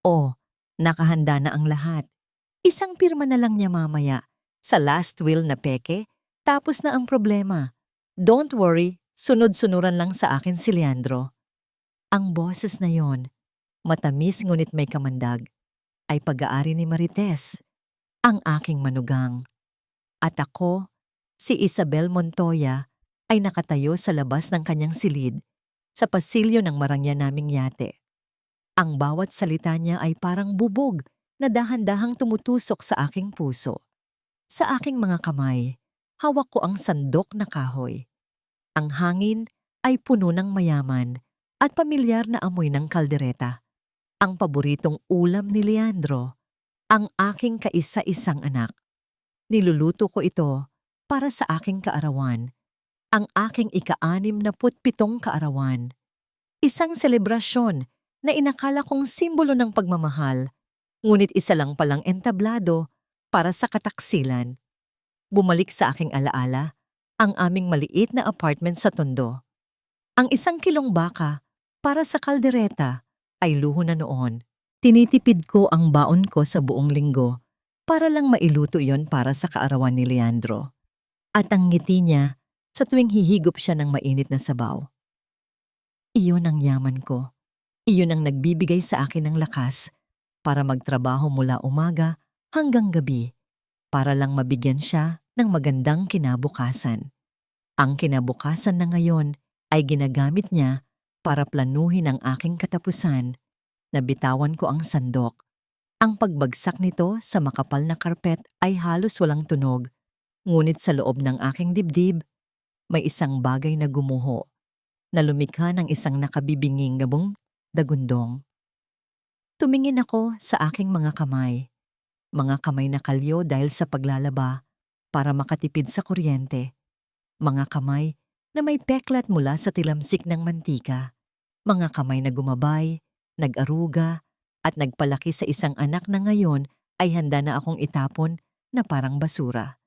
O, nakahanda na ang lahat. Isang pirma na lang niya mamaya. Sa last will na peke, tapos na ang problema. Don't worry, sunod-sunuran lang sa akin si Leandro. Ang boses na yon, matamis ngunit may kamandag, ay pag-aari ni Marites, ang aking manugang. At ako, si Isabel Montoya, ay nakatayo sa labas ng kanyang silid, sa pasilyo ng marangya naming yate. Ang bawat salita niya ay parang bubog na dahan-dahang tumutusok sa aking puso. Sa aking mga kamay, hawak ko ang sandok na kahoy. Ang hangin ay puno ng mayaman at pamilyar na amoy ng kaldereta. Ang paboritong ulam ni Leandro, ang aking kaisa-isang anak. Niluluto ko ito para sa aking kaarawan, ang aking ika-67 kaarawan. Isang selebrasyon na inakala kong simbolo ng pagmamahal, ngunit isa lang palang entablado para sa kataksilan. Bumalik sa aking alaala ang aming maliit na apartment sa Tondo. Ang 1 kilong baka para sa kaldereta ay luho na noon. Tinitipid ko ang baon ko sa buong linggo para lang mailuto yon para sa kaarawan ni Leandro. At ang ngiti niya sa tuwing hihigop siya ng mainit na sabaw. Iyon ang yaman ko. Iyon ang nagbibigay sa akin ng lakas para magtrabaho mula umaga hanggang gabi para lang mabigyan siya ng magandang kinabukasan. Ang kinabukasan na ngayon ay ginagamit niya para planuhin ang aking katapusan. Nabitawan ko ang sandok. Ang pagbagsak nito sa makapal na karpet ay halos walang tunog, ngunit sa loob ng aking dibdib, may isang bagay na gumuho, na lumikha ng isang nakabibinging gabong dagundong. Tumingin ako sa aking mga kamay na kalyo dahil sa paglalaba para makatipid sa kuryente, mga kamay na may peklat mula sa tilamsik ng mantika, mga kamay na gumabay, nag-aruga, at nagpalaki sa isang anak na ngayon ay handa na akong itapon na parang basura.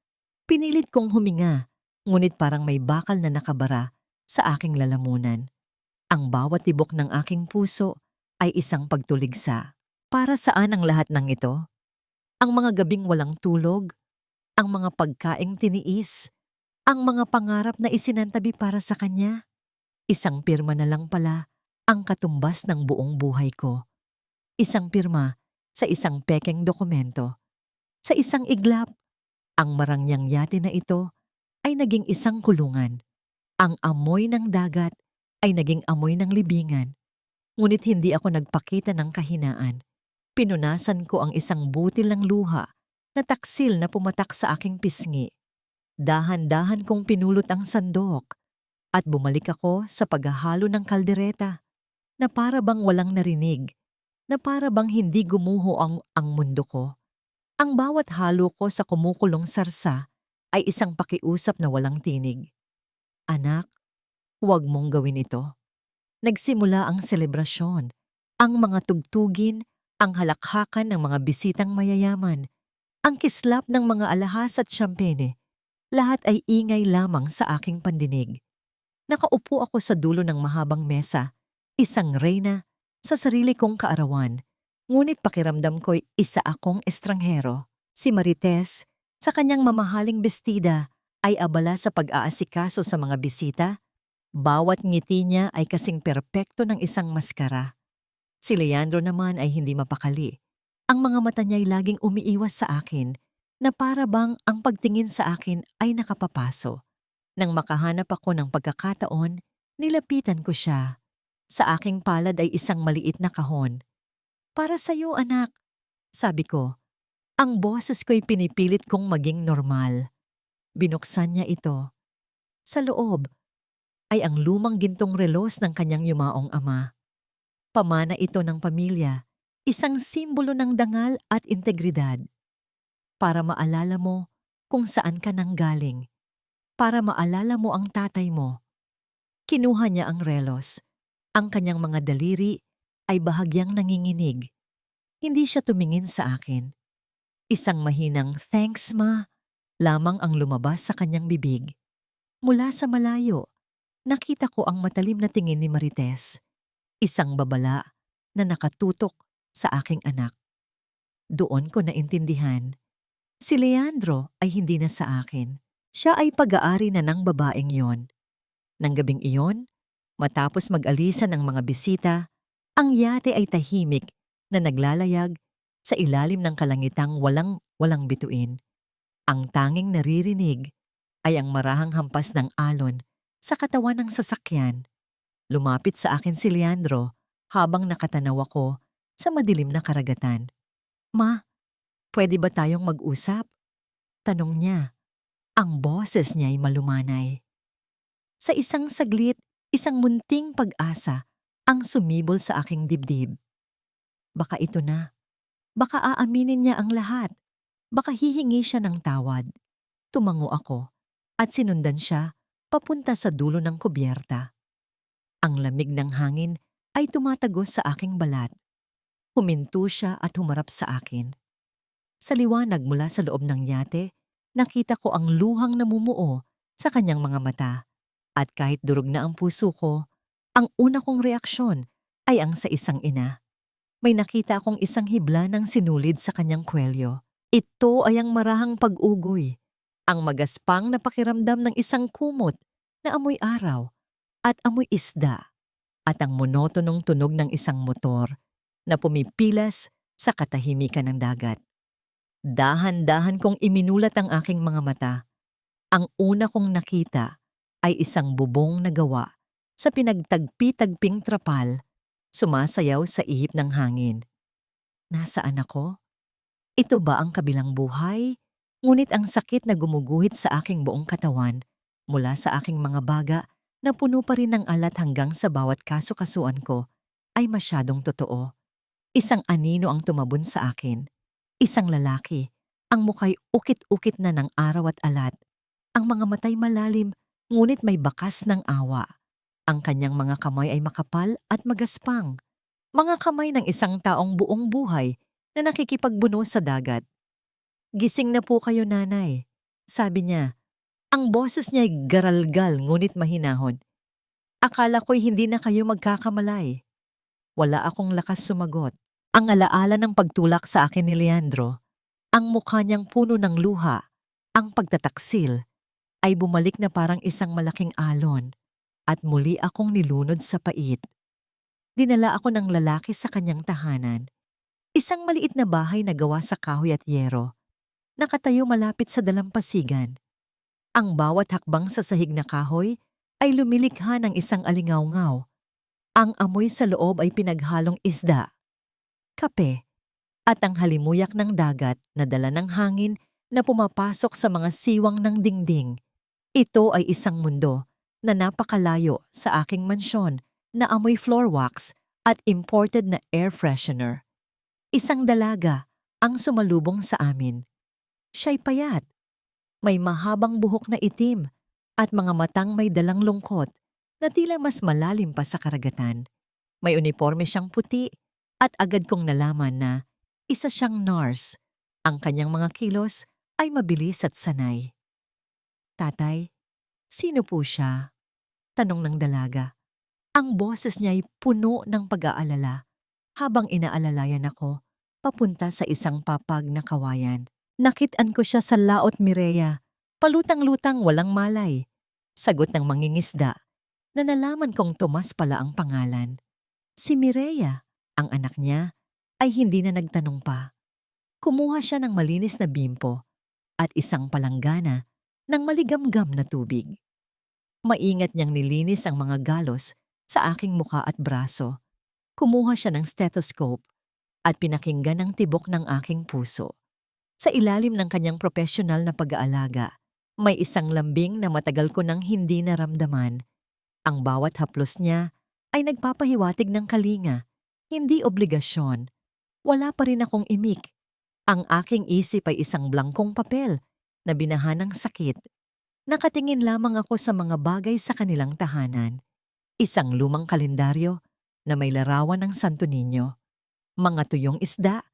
Pinilit kong huminga, ngunit parang may bakal na nakabara sa aking lalamunan. Ang bawat tibok ng aking puso ay isang pagtuligsa. Para saan ang lahat ng ito? Ang mga gabing walang tulog, ang mga pagkaing tiniis, ang mga pangarap na isinantabi para sa kanya. Isang pirma na lang pala ang katumbas ng buong buhay ko. Isang pirma sa isang pekeng dokumento. Sa isang iglap, ang marangyang yate na ito ay naging isang kulungan. Ang amoy ng dagat ay naging amoy ng libingan. Ngunit hindi ako nagpakita ng kahinaan. Pinunasan ko ang isang butil ng luha na taksil na pumatak sa aking pisngi. Dahan-dahan kong pinulot ang sandok at bumalik ako sa paghahalo ng kaldereta na para bang walang narinig, na para bang hindi gumuho ang mundo ko. Ang bawat halo ko sa kumukulong sarsa ay isang pakiusap na walang tinig. Anak, huwag mong gawin ito. Nagsimula ang selebrasyon, ang mga tugtugin, ang halakhakan ng mga bisitang mayayaman, ang kislap ng mga alahas at syampene. Lahat ay ingay lamang sa aking pandinig. Nakaupo ako sa dulo ng mahabang mesa, isang reyna sa sarili kong kaarawan. Ngunit pakiramdam ko'y isa akong estranghero. Si Marites, sa kanyang mamahaling bestida, ay abala sa pag-aasikaso sa mga bisita. Bawat ngiti niya ay kasing perpekto ng isang maskara. Si Leandro naman ay hindi mapakali. Ang mga mata niya'y laging umiiwas sa akin, na para bang ang pagtingin sa akin ay nakapapaso. Nang makahanap ako ng pagkakataon, nilapitan ko siya. Sa aking palad ay isang maliit na kahon. Para sa'yo, anak, sabi ko. Ang boses ko'y pinipilit kong maging normal. Binuksan niya ito. Sa loob ay ang lumang gintong relos ng kanyang yumaong ama. Pamana ito ng pamilya, isang simbolo ng dangal at integridad. Para maalala mo kung saan ka nanggaling. Para maalala mo ang tatay mo. Kinuha niya ang relos. Ang kanyang mga daliri ay bahagyang nanginginig. Hindi siya tumingin sa akin. Isang mahinang "Thanks, ma" lamang ang lumabas sa kanyang bibig. Mula sa malayo, nakita ko ang matalim na tingin ni Marites. Isang babala na nakatutok sa aking anak. Doon ko naintindihan, si Leandro ay hindi na sa akin. Siya ay pag-aari na ng babaeng yon. Nang gabing iyon, matapos mag-alisan ng mga bisita, ang yate ay tahimik na naglalayag sa ilalim ng kalangitang walang bituin. Ang tanging naririnig ay ang marahang hampas ng alon sa katawan ng sasakyan. Lumapit sa akin si Leandro habang nakatanaw ako sa madilim na karagatan. "Ma, pwede ba tayong mag-usap?" Tanong niya. Ang boses niya ay malumanay. Sa isang saglit, isang munting pag-asa ang sumibol sa aking dibdib. Baka ito na. Baka aaminin niya ang lahat. Baka hihingi siya ng tawad. Tumango ako at sinundan siya papunta sa dulo ng kubyerta. Ang lamig ng hangin ay tumatagos sa aking balat. Huminto siya at humarap sa akin. Sa liwanag mula sa loob ng yate, nakita ko ang luhang namumuo sa kanyang mga mata. At kahit durog na ang puso ko, ang una kong reaksyon ay ang sa isang ina. May nakita akong isang hibla ng sinulid sa kanyang kwelyo. Ito ay ang marahang pag-ugoy, ang magaspang na pakiramdam ng isang kumot na amoy araw at amoy isda, at ang monotonong tunog ng isang motor na pumipilas sa katahimikan ng dagat. Dahan-dahan kong iminulat ang aking mga mata. Ang una kong nakita ay isang bubong na gawa sa pinagtagpi-tagping trapal, sumasayaw sa ihip ng hangin. Nasaan ako? Ito ba ang kabilang buhay? Ngunit ang sakit na gumuguhit sa aking buong katawan mula sa aking mga baga na puno pa rin ng alat hanggang sa bawat kaso-kasuan ko ay masyadong totoo. Isang anino ang tumabon sa akin. Isang lalaki, ang muka'y ukit-ukit na ng araw at alat. Ang mga matay malalim, ngunit may bakas ng awa. Ang kanyang mga kamay ay makapal at magaspang. Mga kamay ng isang taong buong buhay na nakikipagbuno sa dagat. "Gising na po kayo, nanay," sabi niya. Ang boses niya ay garalgal ngunit mahinahon. "Akala ko'y hindi na kayo magkakamalay." Wala akong lakas sumagot. Ang alaala ng pagtulak sa akin ni Leandro, ang mukha niyang puno ng luha, ang pagtataksil, ay bumalik na parang isang malaking alon at muli akong nilunod sa pait. Dinala ako ng lalaki sa kanyang tahanan. Isang maliit na bahay na gawa sa kahoy at yero, nakatayo malapit sa dalampasigan. Ang bawat hakbang sa sahig na kahoy ay lumilikha ng isang alingawngaw. Ang amoy sa loob ay pinaghalong isda, kape, at ang halimuyak ng dagat na dala ng hangin na pumapasok sa mga siwang ng dingding. Ito ay isang mundo na napakalayo sa aking mansyon na amoy floor wax at imported na air freshener. Isang dalaga ang sumalubong sa amin. Siya'y payat, may mahabang buhok na itim at mga matang may dalang lungkot na tila mas malalim pa sa karagatan. May uniforme siyang puti at agad kong nalaman na isa siyang nurse. Ang kanyang mga kilos ay mabilis at sanay. "Tatay, sino po siya?" tanong ng dalaga. Ang boses niya ay puno ng pag-aalala habang inaalalayan ako papunta sa isang papag na kawayan. Nakitaan ko siya sa Laot Mireya, palutang-lutang walang malay. Sagot ng mangingisda na nalaman kong Tomas pala ang pangalan. Si Mireya, ang anak niya, ay hindi na nagtanong pa. Kumuha siya ng malinis na bimpo at isang palanggana ng maligamgam na tubig. Maingat niyang nilinis ang mga galos sa aking mukha at braso. Kumuha siya ng stethoscope at pinakinggan ang tibok ng aking puso. Sa ilalim ng kanyang profesional na pag-aalaga, may isang lambing na matagal ko nang hindi naramdaman. Ang bawat haplos niya ay nagpapahiwatig ng kalinga, hindi obligasyon. Wala pa rin akong imik. Ang aking isip ay isang blangkong papel na binaha ng sakit. Nakatingin lamang ako sa mga bagay sa kanilang tahanan. Isang lumang kalendaryo na may larawan ng Santo Niño. Mga tuyong isda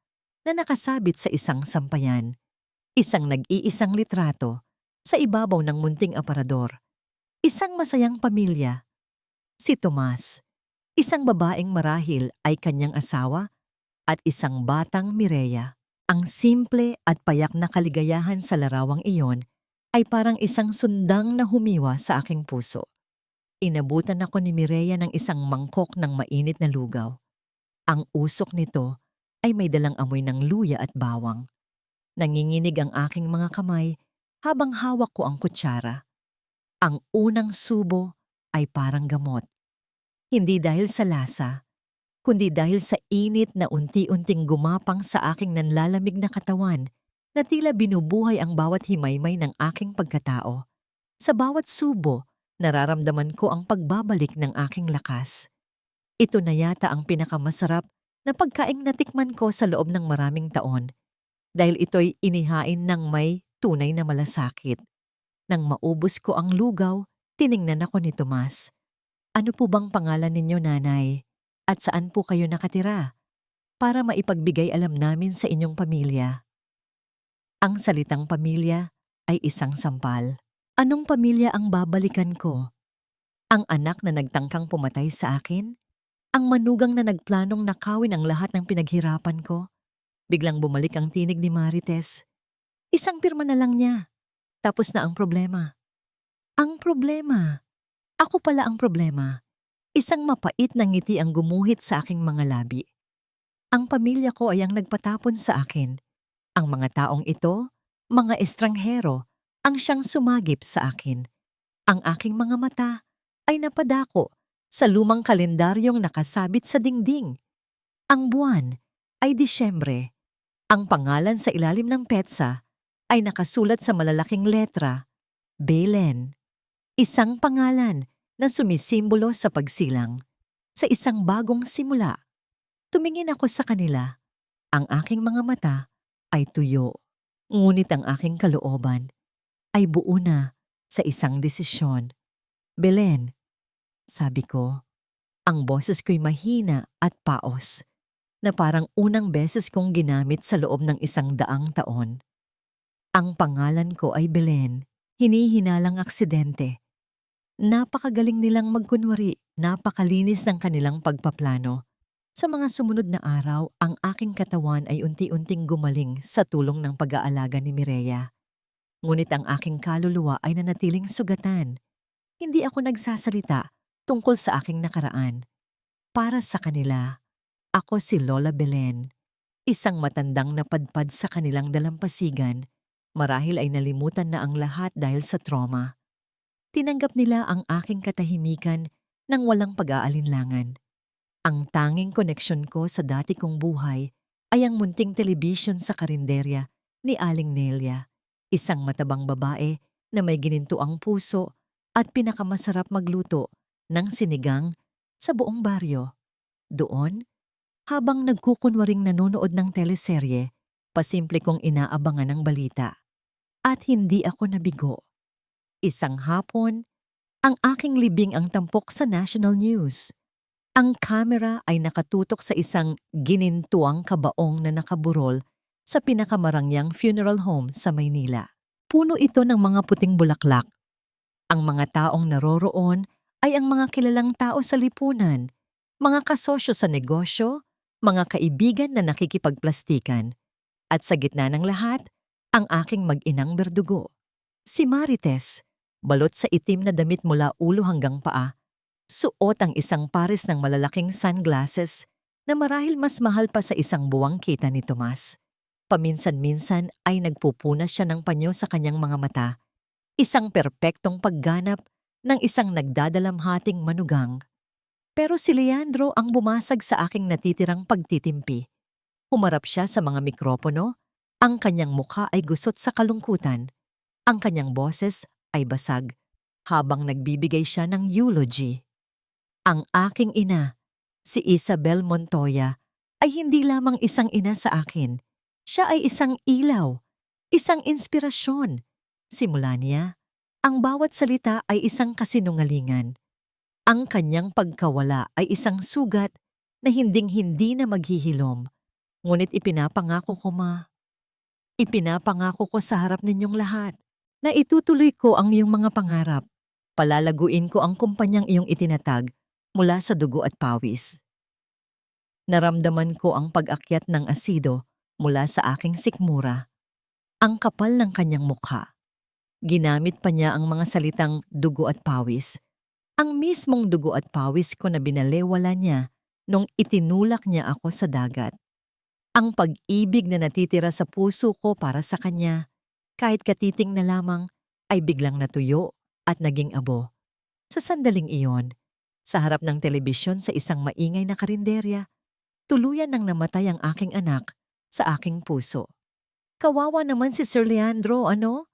na nakasabit sa isang sampayan. Isang nag-iisang litrato sa ibabaw ng munting aparador. Isang masayang pamilya. Si Tomas, isang babaeng marahil ay kanyang asawa at isang batang Mireya. Ang simple at payak na kaligayahan sa larawang iyon ay parang isang sundang na humiwa sa aking puso. Inabutan ako ni Mireya ng isang mangkok ng mainit na lugaw. Ang usok nito ay may dalang amoy ng luya at bawang. Nanginginig ang aking mga kamay habang hawak ko ang kutsara. Ang unang subo ay parang gamot. Hindi dahil sa lasa, kundi dahil sa init na unti-unting gumapang sa aking nanlalamig na katawan na tila binubuhay ang bawat himaymay ng aking pagkatao. Sa bawat subo, nararamdaman ko ang pagbabalik ng aking lakas. Ito na yata ang pinakamasarap na pagkaing natikman ko sa loob ng maraming taon dahil ito'y inihain ng may tunay na malasakit. Nang maubos ko ang lugaw, tiningnan ako ni Tomas. Ano po bang pangalan ninyo, nanay? At saan po kayo nakatira? Para maipagbigay alam namin sa inyong pamilya. Ang salitang pamilya ay isang sampal. Anong pamilya ang babalikan ko? Ang anak na nagtangkang pumatay sa akin? Ang manugang na nagplanong nakawin ang lahat ng pinaghirapan ko? Biglang bumalik ang tinig ni Marites. Isang pirma na lang niya. Tapos na ang problema. Ang problema? Ako pala ang problema. Isang mapait na ngiti ang gumuhit sa aking mga labi. Ang pamilya ko ay ang nagpatapon sa akin. Ang mga taong ito, mga estranghero, ang siyang sumagip sa akin. Ang aking mga mata ay napadako sa lumang kalendaryong nakasabit sa dingding. Ang buwan ay Disyembre. Ang pangalan sa ilalim ng petsa ay nakasulat sa malalaking letra, Belen. Isang pangalan na sumisimbolo sa pagsilang. Sa isang bagong simula, tumingin ako sa kanila. Ang aking mga mata ay tuyo. Ngunit ang aking kalooban ay buo na sa isang desisyon. Belen, sabi ko, ang boses ko'y mahina at paos na parang unang beses kong ginamit sa loob ng 100 taon. Ang pangalan ko ay Belen, hinihinalang aksidente. Napakagaling nilang magkunwari, napakalinis ng kanilang pagpaplano. Sa mga sumunod na araw, ang aking katawan ay unti-unting gumaling sa tulong ng pag-aalaga ni Mireya. Ngunit ang aking kaluluwa ay nanatiling sugatan. Hindi ako nagsasalita tungkol sa aking nakaraan. Para sa kanila, ako si Lola Belen, isang matandang napadpad sa kanilang dalampasigan, marahil ay nalimutan na ang lahat dahil sa trauma. Tinanggap nila ang aking katahimikan ng walang pag-aalinlangan. Ang tanging koneksyon ko sa dati kong buhay ay ang munting telebisyon sa karinderya ni Aling Nelia, isang matabang babae na may ginintuang puso at pinakamasarap magluto ng sinigang sa buong baryo. Doon, habang nagkukunwaring nanonood ng teleserye, pasimple kong inaabangan ang balita. At hindi ako nabigo. Isang hapon, ang aking libing ang tampok sa national news. Ang kamera ay nakatutok sa isang ginintuang kabaong na nakaburol sa pinakamarangyang funeral home sa Maynila. Puno ito ng mga puting bulaklak. Ang mga taong naroroon ay ang mga kilalang tao sa lipunan, mga kasosyo sa negosyo, mga kaibigan na nakikipagplastikan. At sa gitna ng lahat, ang aking mag-inang berdugo. Si Marites, balot sa itim na damit mula ulo hanggang paa, suot ang isang pares ng malalaking sunglasses na marahil mas mahal pa sa isang buwang kita ni Tomas. Paminsan-minsan ay nagpupunas siya ng panyo sa kanyang mga mata, isang perpektong pagganap ng isang nagdadalamhating manugang. Pero si Leandro ang bumasag sa aking natitirang pagtitimpi. Humarap siya sa mga mikropono, ang kanyang mukha ay gusot sa kalungkutan, ang kanyang boses ay basag, habang nagbibigay siya ng eulogy. Ang aking ina, si Isabel Montoya, ay hindi lamang isang ina sa akin. Siya ay isang ilaw, isang inspirasyon. Simula niya, ang bawat salita ay isang kasinungalingan. Ang kanyang pagkawala ay isang sugat na hinding-hindi na maghihilom. Ngunit ipinapangako ko sa harap ninyong lahat na itutuloy ko ang iyong mga pangarap. Palalaguin ko ang kumpanyang iyong itinatag mula sa dugo at pawis. Naramdaman ko ang pag-akyat ng asido mula sa aking sikmura. Ang kapal ng kanyang mukha. Ginamit pa niya ang mga salitang dugo at pawis. Ang mismong dugo at pawis ko na binalewala niya nung itinulak niya ako sa dagat. Ang pag-ibig na natitira sa puso ko para sa kanya, kahit katiting na lamang, ay biglang natuyo at naging abo. Sa sandaling iyon, sa harap ng telebisyon sa isang maingay na karinderya, tuluyan nang namatay ang aking anak sa aking puso. Kawawa naman si Sir Leandro, ano?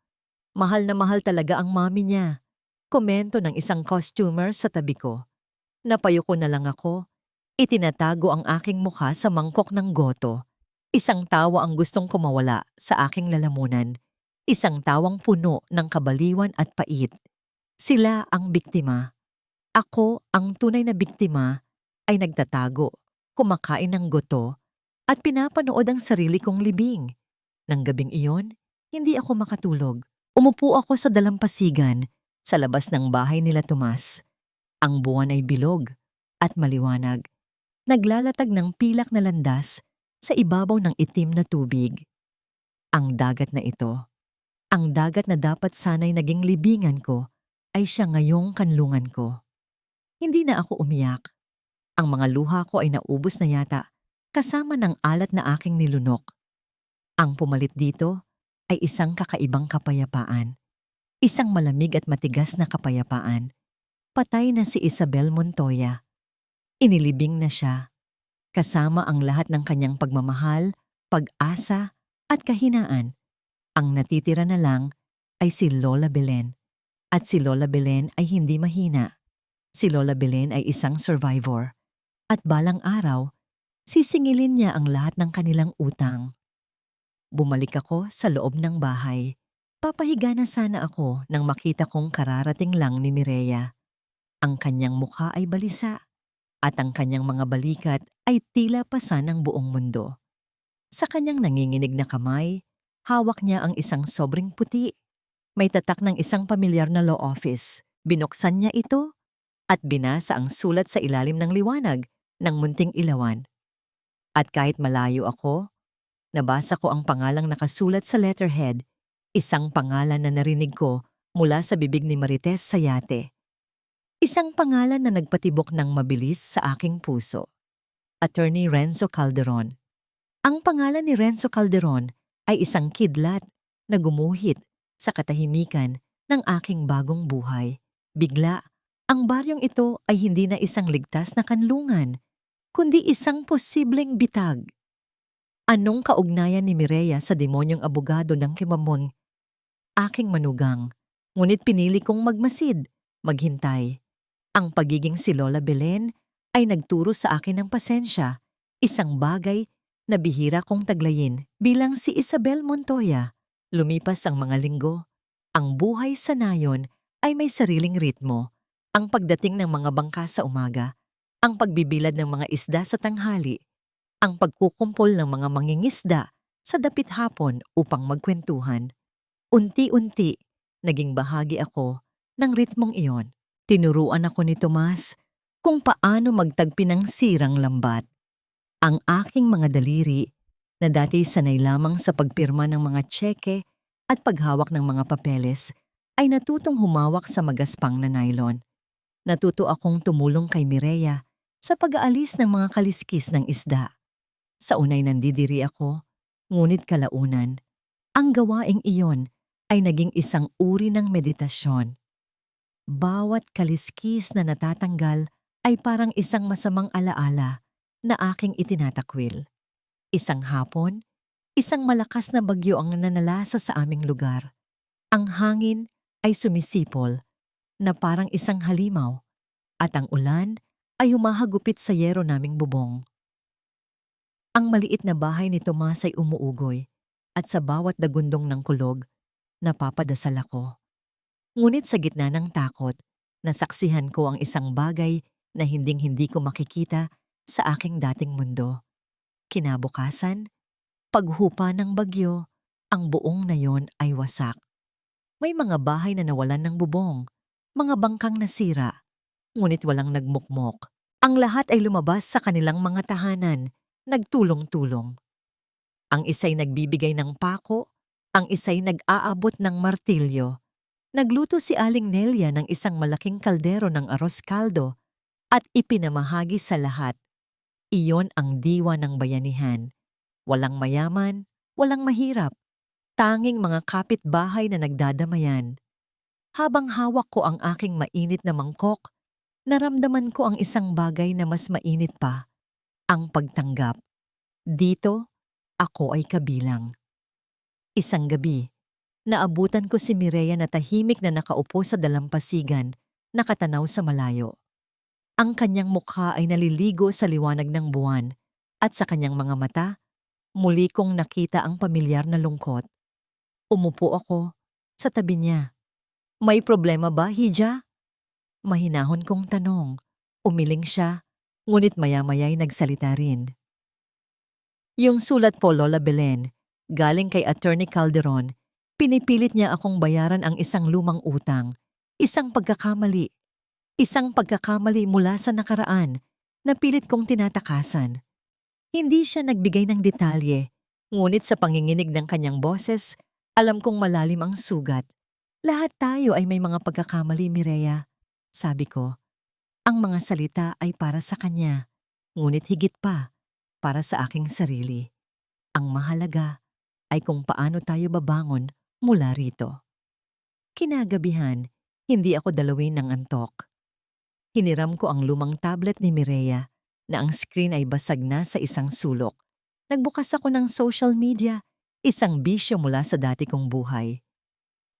Mahal na mahal talaga ang mami niya. Komento ng isang costumer sa tabi ko. Napayuko na lang ako. Itinatago ang aking mukha sa mangkok ng goto. Isang tawa ang gustong kumawala sa aking lalamunan. Isang tawang puno ng kabaliwan at pait. Sila ang biktima. Ako, ang tunay na biktima, ay nagtatago, kumakain ng goto, at pinapanood ang sarili kong libing. Nang gabing iyon, hindi ako makatulog. Umupo ako sa dalampasigan sa labas ng bahay nila Tomas. Ang buwan ay bilog at maliwanag. Naglalatag ng pilak na landas sa ibabaw ng itim na tubig. Ang dagat na ito, ang dagat na dapat sana'y naging libingan ko, ay siya ngayong kanlungan ko. Hindi na ako umiyak. Ang mga luha ko ay naubos na yata, kasama ng alat na aking nilunok. Ang pumalit dito ay isang kakaibang kapayapaan. Isang malamig at matigas na kapayapaan. Patay na si Isabel Montoya. Inilibing na siya. Kasama ang lahat ng kanyang pagmamahal, pag-asa at kahinaan. Ang natitira na lang ay si Lola Belen. At si Lola Belen ay hindi mahina. Si Lola Belen ay isang survivor. At balang araw, sisingilin niya ang lahat ng kanilang utang. Bumalik ako sa loob ng bahay. Papahiga na sana ako nang makita kong kararating lang ni Mireya. Ang kanyang mukha ay balisa at ang kanyang mga balikat ay tila pasan ng buong mundo. Sa kanyang nanginginig na kamay, hawak niya ang isang sobrang puti. May tatak ng isang pamilyar na law office. Binuksan niya ito at binasa ang sulat sa ilalim ng liwanag ng munting ilawan. At kahit malayo ako, nabasa ko ang pangalang nakasulat sa letterhead, isang pangalan na narinig ko mula sa bibig ni Marites Sayate. Isang pangalan na nagpatibok ng mabilis sa aking puso. Attorney Renzo Calderon. Ang pangalan ni Renzo Calderon ay isang kidlat na gumuhit sa katahimikan ng aking bagong buhay. Bigla, ang baryong ito ay hindi na isang ligtas na kanlungan, kundi isang posibleng bitag. Anong kaugnayan ni Mireya sa demonyong abogado ng Kimamon? Aking manugang, ngunit pinili kong magmasid, maghintay. Ang pagiging si Lola Belen ay nagturo sa akin ng pasensya, isang bagay na bihira kong taglayin bilang si Isabel Montoya. Lumipas ang mga linggo. Ang buhay sa nayon ay may sariling ritmo. Ang pagdating ng mga bangka sa umaga, ang pagbibilad ng mga isda sa tanghali, ang pagkukumpol ng mga mangingisda sa dapit hapon upang magkwentuhan. Unti-unti, naging bahagi ako ng ritmong iyon. Tinuruan ako ni Tomas kung paano magtagpi ng sirang lambat. Ang aking mga daliri, na dati sanay lamang sa pagpirma ng mga tseke at paghawak ng mga papeles, ay natutong humawak sa magaspang na nylon. Natuto akong tumulong kay Mireya sa pag-aalis ng mga kaliskis ng isda. Sa unay nandidiri ako, ngunit kalaunan, ang gawaing iyon ay naging isang uri ng meditasyon. Bawat kaliskis na natatanggal ay parang isang masamang alaala na aking itinatakwil. Isang hapon, isang malakas na bagyo ang nanalasa sa aming lugar. Ang hangin ay sumisipol na parang isang halimaw at ang ulan ay humahagupit sa yero naming bubong. Ang maliit na bahay ni Tomas ay umuugoy at sa bawat dagundong ng kulog, napapadasal ako. Ngunit sa gitna ng takot, nasaksihan ko ang isang bagay na hinding-hindi ko makikita sa aking dating mundo. Kinabukasan, paghupa ng bagyo, ang buong nayon ay wasak. May mga bahay na nawalan ng bubong, mga bangkang nasira, ngunit walang nagmukmok. Ang lahat ay lumabas sa kanilang mga tahanan, nagtulong-tulong. Ang isa'y nagbibigay ng pako, ang isa'y nag-aabot ng martilyo. Nagluto si Aling Nelia ng isang malaking kaldero ng arroz caldo at ipinamahagi sa lahat. Iyon ang diwa ng bayanihan. Walang mayaman, walang mahirap. Tanging mga kapitbahay na nagdadamayan. Habang hawak ko ang aking mainit na mangkok, naramdaman ko ang isang bagay na mas mainit pa, ang pagtanggap. Dito, ako ay kabilang. Isang gabi, naabutan ko si Mireya na tahimik na nakaupo sa dalampasigan, nakatanaw sa malayo. Ang kanyang mukha ay naliligo sa liwanag ng buwan, at sa kanyang mga mata, muli kong nakita ang pamilyar na lungkot. Umupo ako sa tabi niya. May problema ba, Hija? Mahinahon kong tanong. Umiling siya, ngunit maya-maya'y nagsalita rin. Yung sulat po, Lola Belen, galing kay Attorney Calderon, pinipilit niya akong bayaran ang isang lumang utang, isang pagkakamali mula sa nakaraan na pilit kong tinatakasan. Hindi siya nagbigay ng detalye, ngunit sa panginginig ng kanyang boses, alam kong malalim ang sugat. Lahat tayo ay may mga pagkakamali, Mireya. Sabi ko, ang mga salita ay para sa kanya, ngunit higit pa, para sa aking sarili. Ang mahalaga ay kung paano tayo babangon mula rito. Kinagabihan, hindi ako dalawin ng antok. Hiniram ko ang lumang tablet ni Mireya na ang screen ay basag na sa isang sulok. Nagbukas ako ng social media, isang bisyo mula sa dati kong buhay.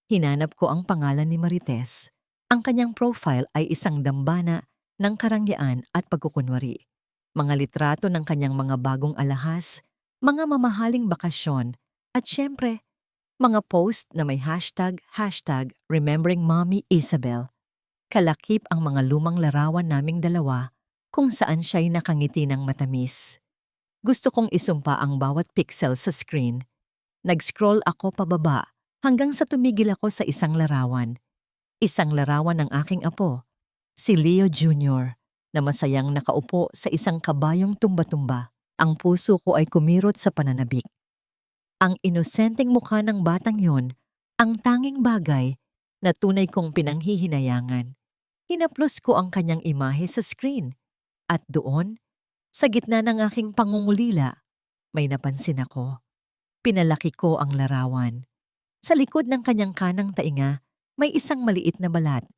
Hinanap ko ang pangalan ni Marites. Ang kanyang profile ay isang dambana ng karangyaan at pagkukunwari. Mga litrato ng kanyang mga bagong alahas, mga mamahaling bakasyon, at syempre, mga post na may hashtag Remembering Mommy Isabel. Kalakip ang mga lumang larawan naming dalawa kung saan siya'y nakangiti ng matamis. Gusto kong isumpa ang bawat pixel sa screen. Nag-scroll ako pababa hanggang sa tumigil ako sa isang larawan. Isang larawan ng aking apo, si Leo Jr., na masayang nakaupo sa isang kabayong tumba-tumba. Ang puso ko ay kumirot sa pananabik. Ang inosenteng mukha ng batang yon, ang tanging bagay na tunay kong pinanghihinayangan. Hinaplos ko ang kanyang imahe sa screen. At doon, sa gitna ng aking pangungulila, may napansin ako. Pinalaki ko ang larawan. Sa likod ng kanyang kanang tainga, may isang maliit na balat.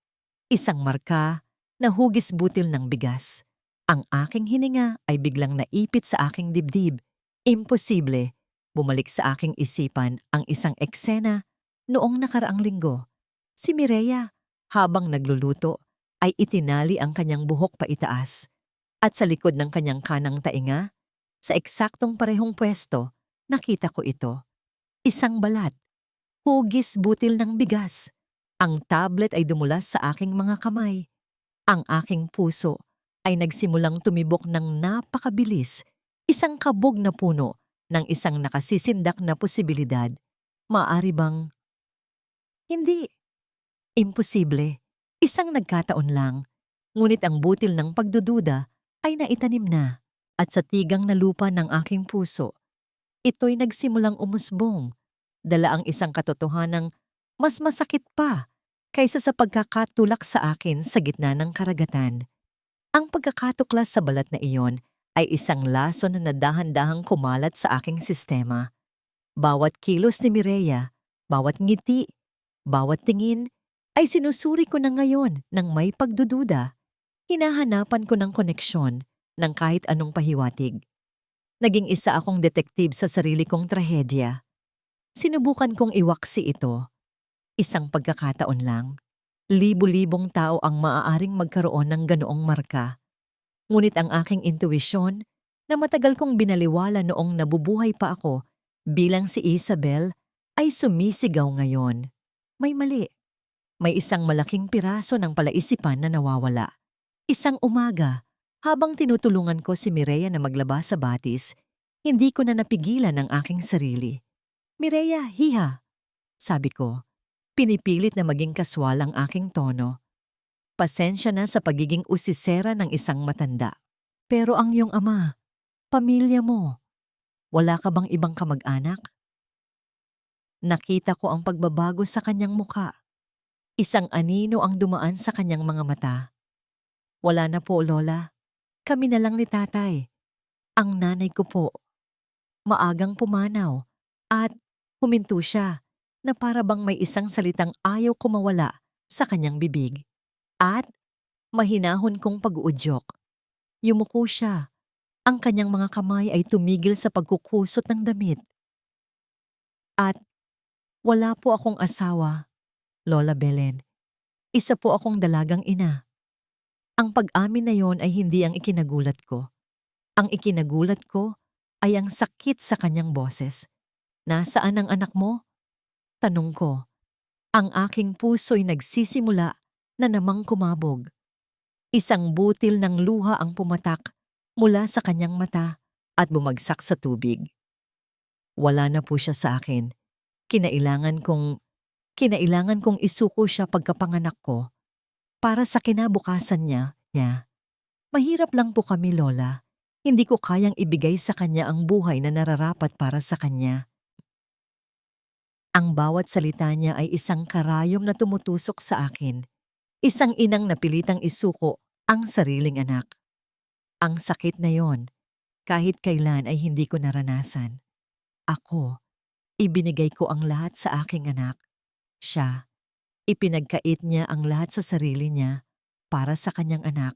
Isang marka na hugis butil ng bigas. Ang aking hininga ay biglang naipit sa aking dibdib. Imposible. Bumalik sa aking isipan ang isang eksena noong nakaraang linggo. Si Mireya, habang nagluluto, ay itinali ang kanyang buhok paitaas. At sa likod ng kanyang kanang tainga, sa eksaktong parehong pwesto, nakita ko ito. Isang balat. Hugis butil ng bigas. Ang tablet ay dumulas sa aking mga kamay. Ang aking puso ay nagsimulang tumibok ng napakabilis, isang kabog na puno ng isang nakasisindak na posibilidad. Maaari bang? Hindi. Imposible. Isang nagkataon lang. Ngunit ang butil ng pagdududa ay naitanim na. At sa tigang na lupa ng aking puso, ito'y nagsimulang umusbong. Dala ang isang katotohanang mas masakit pa kaysa sa pagkakatulak sa akin sa gitna ng karagatan. Ang pagkakatuklas sa balat na iyon ay isang lason na dahan-dahang kumalat sa aking sistema. Bawat kilos ni Mireya, bawat ngiti, bawat tingin, ay sinusuri ko na ngayon ng may pagdududa. Hinahanapan ko ng koneksyon ng kahit anong pahiwatig. Naging isa akong detektib sa sarili kong trahedya. Sinubukan kong iwaksi ito. Isang pagkakataon lang. Libu-libong tao ang maaaring magkaroon ng ganoong marka. Ngunit ang aking intuisyon, na matagal kong binaliwala noong nabubuhay pa ako bilang si Isabel, ay sumisigaw ngayon. May mali. May isang malaking piraso ng palaisipan na nawawala. Isang umaga, habang tinutulungan ko si Mireya na maglaba sa batis, hindi ko na napigilan ang aking sarili. Mireya, hiha, sabi ko. Pinipilit na maging kaswal ang aking tono. Pasensya na sa pagiging usisera ng isang matanda. Pero ang iyong ama, pamilya mo, wala ka bang ibang kamag-anak? Nakita ko ang pagbabago sa kanyang muka. Isang anino ang dumaan sa kanyang mga mata. Wala na po, Lola. Kami na lang ni tatay. Ang nanay ko po, maagang pumanaw at huminto siya na para bang may isang salitang ayaw kumawala sa kanyang bibig. At mahinahon kong pag-uudyok. Yumuko siya. Ang kanyang mga kamay ay tumigil sa pagkukusot ng damit. At wala po akong asawa, Lola Belen. Isa po akong dalagang ina. Ang pag-amin na yon ay hindi ang ikinagulat ko. Ang ikinagulat ko ay ang sakit sa kanyang boses. Nasaan ang anak mo? Tanong ko. Ang aking puso'y nagsisimula na namang kumabog. Isang butil ng luha ang pumatak mula sa kanyang mata at bumagsak sa tubig. Wala na po siya sa akin. Kinailangan kong isuko siya pagkapanganak ko para sa kinabukasan niya. Mahirap lang po kami, Lola. Hindi ko kayang ibigay sa kanya ang buhay na nararapat para sa kanya. Ang bawat salita niya ay isang karayom na tumutusok sa akin. Isang inang napilitang isuko ang sariling anak. Ang sakit na yon, kahit kailan ay hindi ko naranasan. Ako, ibinigay ko ang lahat sa aking anak. Siya, ipinagkait niya ang lahat sa sarili niya para sa kanyang anak.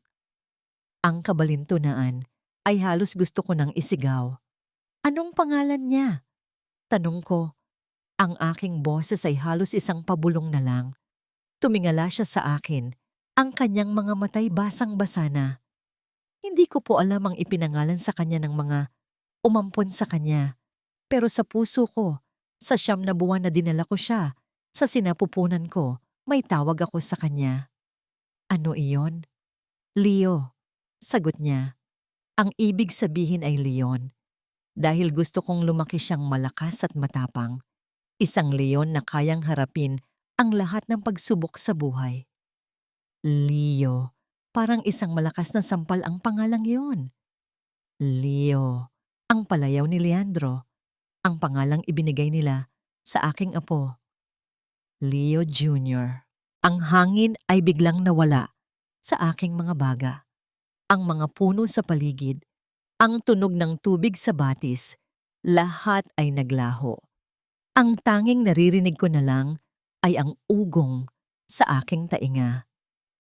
Ang kabalintunaan ay halos gusto ko nang isigaw. Anong pangalan niya? Tanong ko. Ang aking boses ay halos isang pabulong na lang. Tumingala siya sa akin. Ang kanyang mga matay basang-basa na. Hindi ko po alam ang ipinangalan sa kanya ng mga umampon sa kanya. Pero sa puso ko, sa 9 na buwan na dinala ko siya, sa sinapupunan ko, may tawag ako sa kanya. Ano iyon? Leo, sagot niya. Ang ibig sabihin ay leon. Dahil gusto kong lumaki siyang malakas at matapang. Isang leon na kayang harapin ang lahat ng pagsubok sa buhay. Leo, parang isang malakas na sampal ang pangalang yon. Leo, ang palayaw ni Leandro, ang pangalang ibinigay nila sa aking apo. Leo Jr. Ang hangin ay biglang nawala sa aking mga baga. Ang mga puno sa paligid, ang tunog ng tubig sa batis, lahat ay naglaho. Ang tanging naririnig ko na lang ay ang ugong sa aking tainga.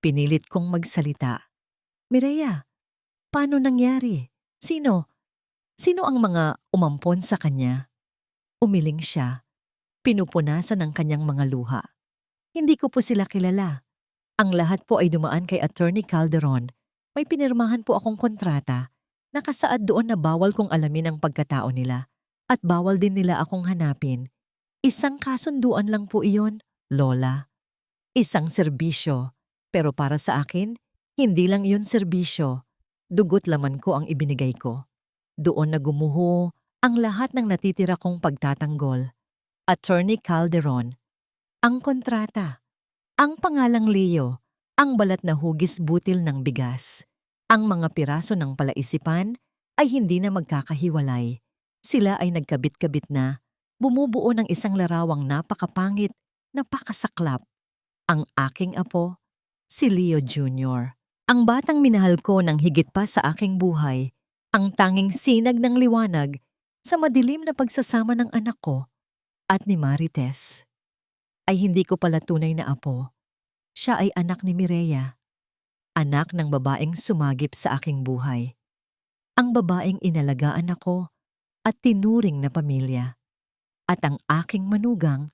Pinilit kong magsalita. Mireya, paano nangyari? Sino ang mga umampon sa kanya? Umiling siya. Pinupunasan ang kanyang mga luha. Hindi ko po sila kilala. Ang lahat po ay dumaan kay Attorney Calderon. May pinirmahan po akong kontrata. Nakasaad doon na bawal kong alamin ang pagkatao nila at bawal din nila akong hanapin. Isang kasunduan lang po iyon, Lola. Isang serbisyo. Pero para sa akin, hindi lang iyon serbisyo. Dugot laman ko ang ibinigay ko. Doon na gumuho ang lahat ng natitira kong pagtatanggol. Attorney Calderon. Ang kontrata. Ang pangalang Leo. Ang balat na hugis butil ng bigas. Ang mga piraso ng palaisipan ay hindi na magkakahiwalay. Sila ay nagkabit-kabit na, bumubuo ng isang larawang napakapangit, napakasaklap. Ang aking apo, si Leo Jr. Ang batang minahal ko ng higit pa sa aking buhay, ang tanging sinag ng liwanag sa madilim na pagsasama ng anak ko at ni Marites. Ay hindi ko pala tunay na apo. Siya ay anak ni Mireya. Anak ng babaeng sumagip sa aking buhay. Ang babaeng inalagaan ako at tinuring na pamilya. At ang aking manugang,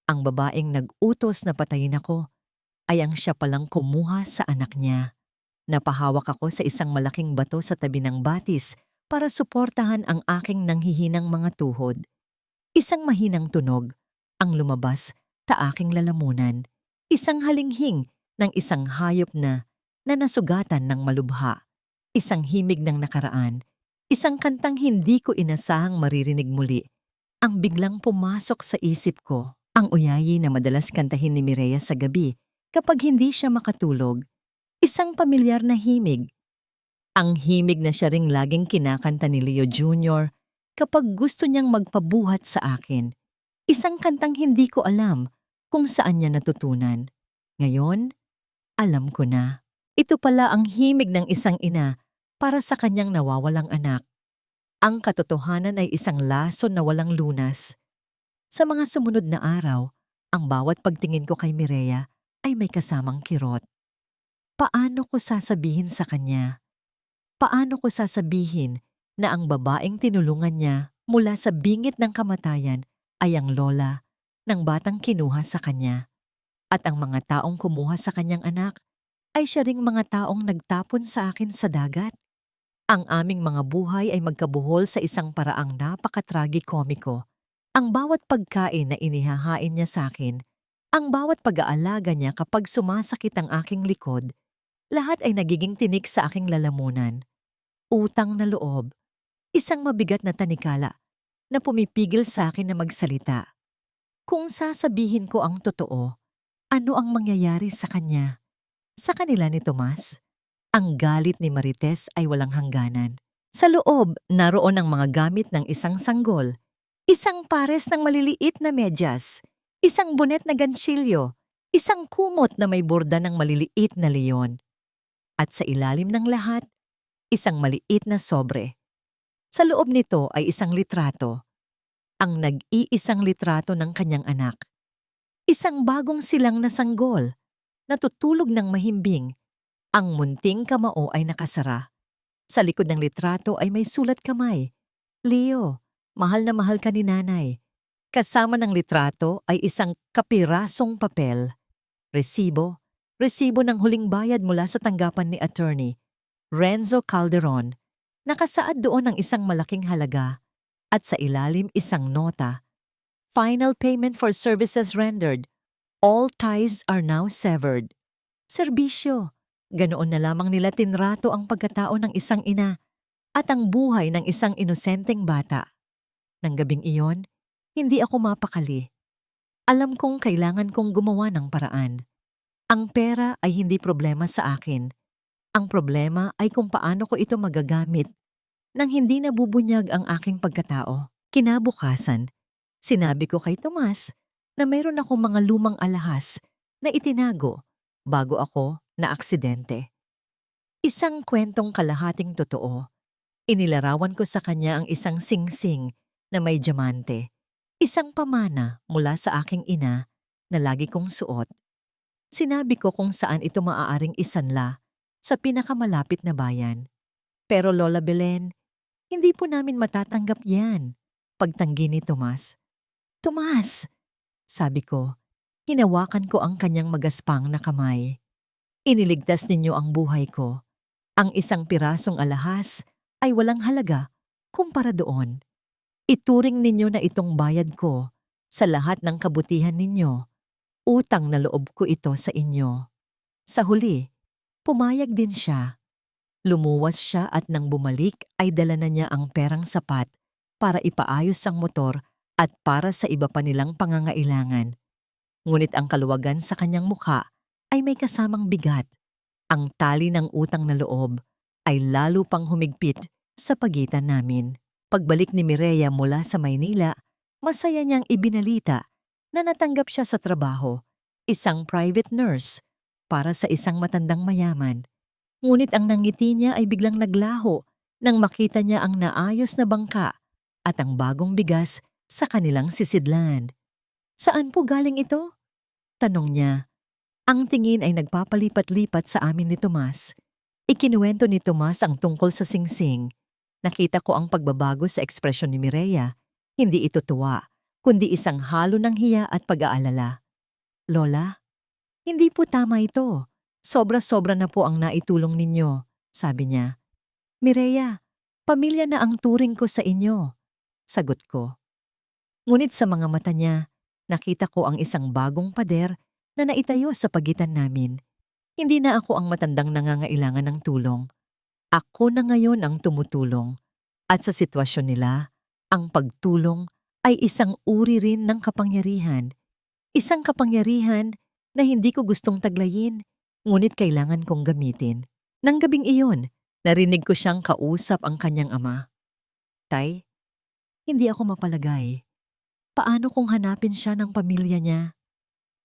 ang babaeng nag-utos na patayin ako, ay ang siya palang kumuha sa anak niya. Napahawak ako sa isang malaking bato sa tabi ng batis para suportahan ang aking nanghihinang mga tuhod. Isang mahinang tunog ang lumabas sa aking lalamunan. Isang halinghing ng isang hayop na nasugatan ng malubha. Isang himig ng nakaraan. Isang kantang hindi ko inasahang maririnig muli. Ang biglang pumasok sa isip ko. Ang uyayi na madalas kantahin ni Mireya sa gabi kapag hindi siya makatulog. Isang pamilyar na himig. Ang himig na siya ring laging kinakanta ni Leo Jr. kapag gusto niyang magpabuhat sa akin. Isang kantang hindi ko alam kung saan niya natutunan. Ngayon, alam ko na. Ito pala ang himig ng isang ina para sa kanyang nawawalang anak. Ang katotohanan ay isang lason na walang lunas. Sa mga sumunod na araw, ang bawat pagtingin ko kay Mireya ay may kasamang kirot. Paano ko sasabihin sa kanya? Paano ko sasabihin na ang babaeng tinulungan niya mula sa bingit ng kamatayan ay ang lola ng batang kinuha sa kanya? At ang mga taong kumuha sa kanyang anak ay siya ring mga taong nagtapon sa akin sa dagat? Ang aming mga buhay ay magkabuhol sa isang paraang napakatragikomiko. Ang bawat pagkain na inihahain niya sa akin, ang bawat pag-aalaga niya kapag sumasakit ang aking likod, lahat ay nagiging tinik sa aking lalamunan. Utang na loob, isang mabigat na tanikala na pumipigil sa akin na magsalita. Kung sasabihin ko ang totoo, ano ang mangyayari sa kanya? Sa kanila ni Tomas? Ang galit ni Marites ay walang hangganan. Sa loob, naroon ang mga gamit ng isang sanggol, isang pares ng maliliit na medyas, isang bunet na gansilyo, isang kumot na may borda ng maliliit na leon. At sa ilalim ng lahat, isang maliit na sobre. Sa loob nito ay isang litrato, ang nag-iisang litrato ng kanyang anak. Isang bagong silang na sanggol, natutulog ng mahimbing. Ang munting kamao ay nakasara. Sa likod ng litrato ay may sulat kamay. Leo, mahal na mahal ka ni nanay. Kasama ng litrato ay isang kapirasong papel. Resibo ng huling bayad mula sa tanggapan ni Attorney Renzo Calderon. Nakasaad doon ang isang malaking halaga at sa ilalim isang nota. Final payment for services rendered. All ties are now severed. Serbisyo. Ganoon na lamang nila tinrato ang pagkatao ng isang ina at ang buhay ng isang inosenteng bata. Nang gabing iyon, hindi ako mapakali. Alam kong kailangan kong gumawa ng paraan. Ang pera ay hindi problema sa akin. Ang problema ay kung paano ko ito magagamit nang hindi nabubunyag ang aking pagkatao. Kinabukasan, sinabi ko kay Tomas na mayroon akong mga lumang alahas na itinago bago ako na aksidente. Isang kwentong kalahating totoo. Inilarawan ko sa kanya ang isang singsing na may diamante. Isang pamana mula sa aking ina na lagi kong suot. Sinabi ko kung saan ito maaaring isanla sa pinakamalapit na bayan. Pero Lola Belen, hindi po namin matatanggap yan. Pagtanggi ni Tomas. Tomas! Sabi ko, hinawakan ko ang kanyang magaspang na kamay. Iniligtas ninyo ang buhay ko. Ang isang pirasong alahas ay walang halaga kumpara doon. Ituring ninyo na itong bayad ko sa lahat ng kabutihan ninyo. Utang na loob ko ito sa inyo. Sa huli, pumayag din siya. Lumuwas siya at nang bumalik ay dala na niya ang perang sapat para ipaayos ang motor at para sa iba pa nilang pangangailangan. Ngunit ang kaluwagan sa kanyang mukha ay may kasamang bigat. Ang tali ng utang na loob ay lalo pang humigpit sa pagitan namin. Pagbalik ni Mireya mula sa Maynila, masaya niyang ibinalita na natanggap siya sa trabaho, isang private nurse, para sa isang matandang mayaman. Ngunit ang nangiti niya ay biglang naglaho nang makita niya ang naayos na bangka at ang bagong bigas sa kanilang sisidlan. Saan po galing ito? Tanong niya. Ang tingin ay nagpapalipat-lipat sa amin ni Tomas. Ikinuwento ni Tomas ang tungkol sa singsing. Nakita ko ang pagbabago sa ekspresyon ni Mireya. Hindi ito tuwa, kundi isang halo ng hiya at pag-aalala. Lola, hindi po tama ito. Sobra-sobra na po ang naitulong ninyo, sabi niya. Mireya, pamilya na ang turing ko sa inyo, sagot ko. Ngunit sa mga mata niya, nakita ko ang isang bagong pader na naitayo sa pagitan namin. Hindi na ako ang matandang nangangailangan ng tulong. Ako na ngayon ang tumutulong. At sa sitwasyon nila, ang pagtulong ay isang uri rin ng kapangyarihan. Isang kapangyarihan na hindi ko gustong taglayin. Ngunit kailangan kong gamitin. Nang gabing iyon, narinig ko siyang kausap ang kanyang ama. Tay, hindi ako mapalagay. Paano kung hanapin siya ng pamilya niya?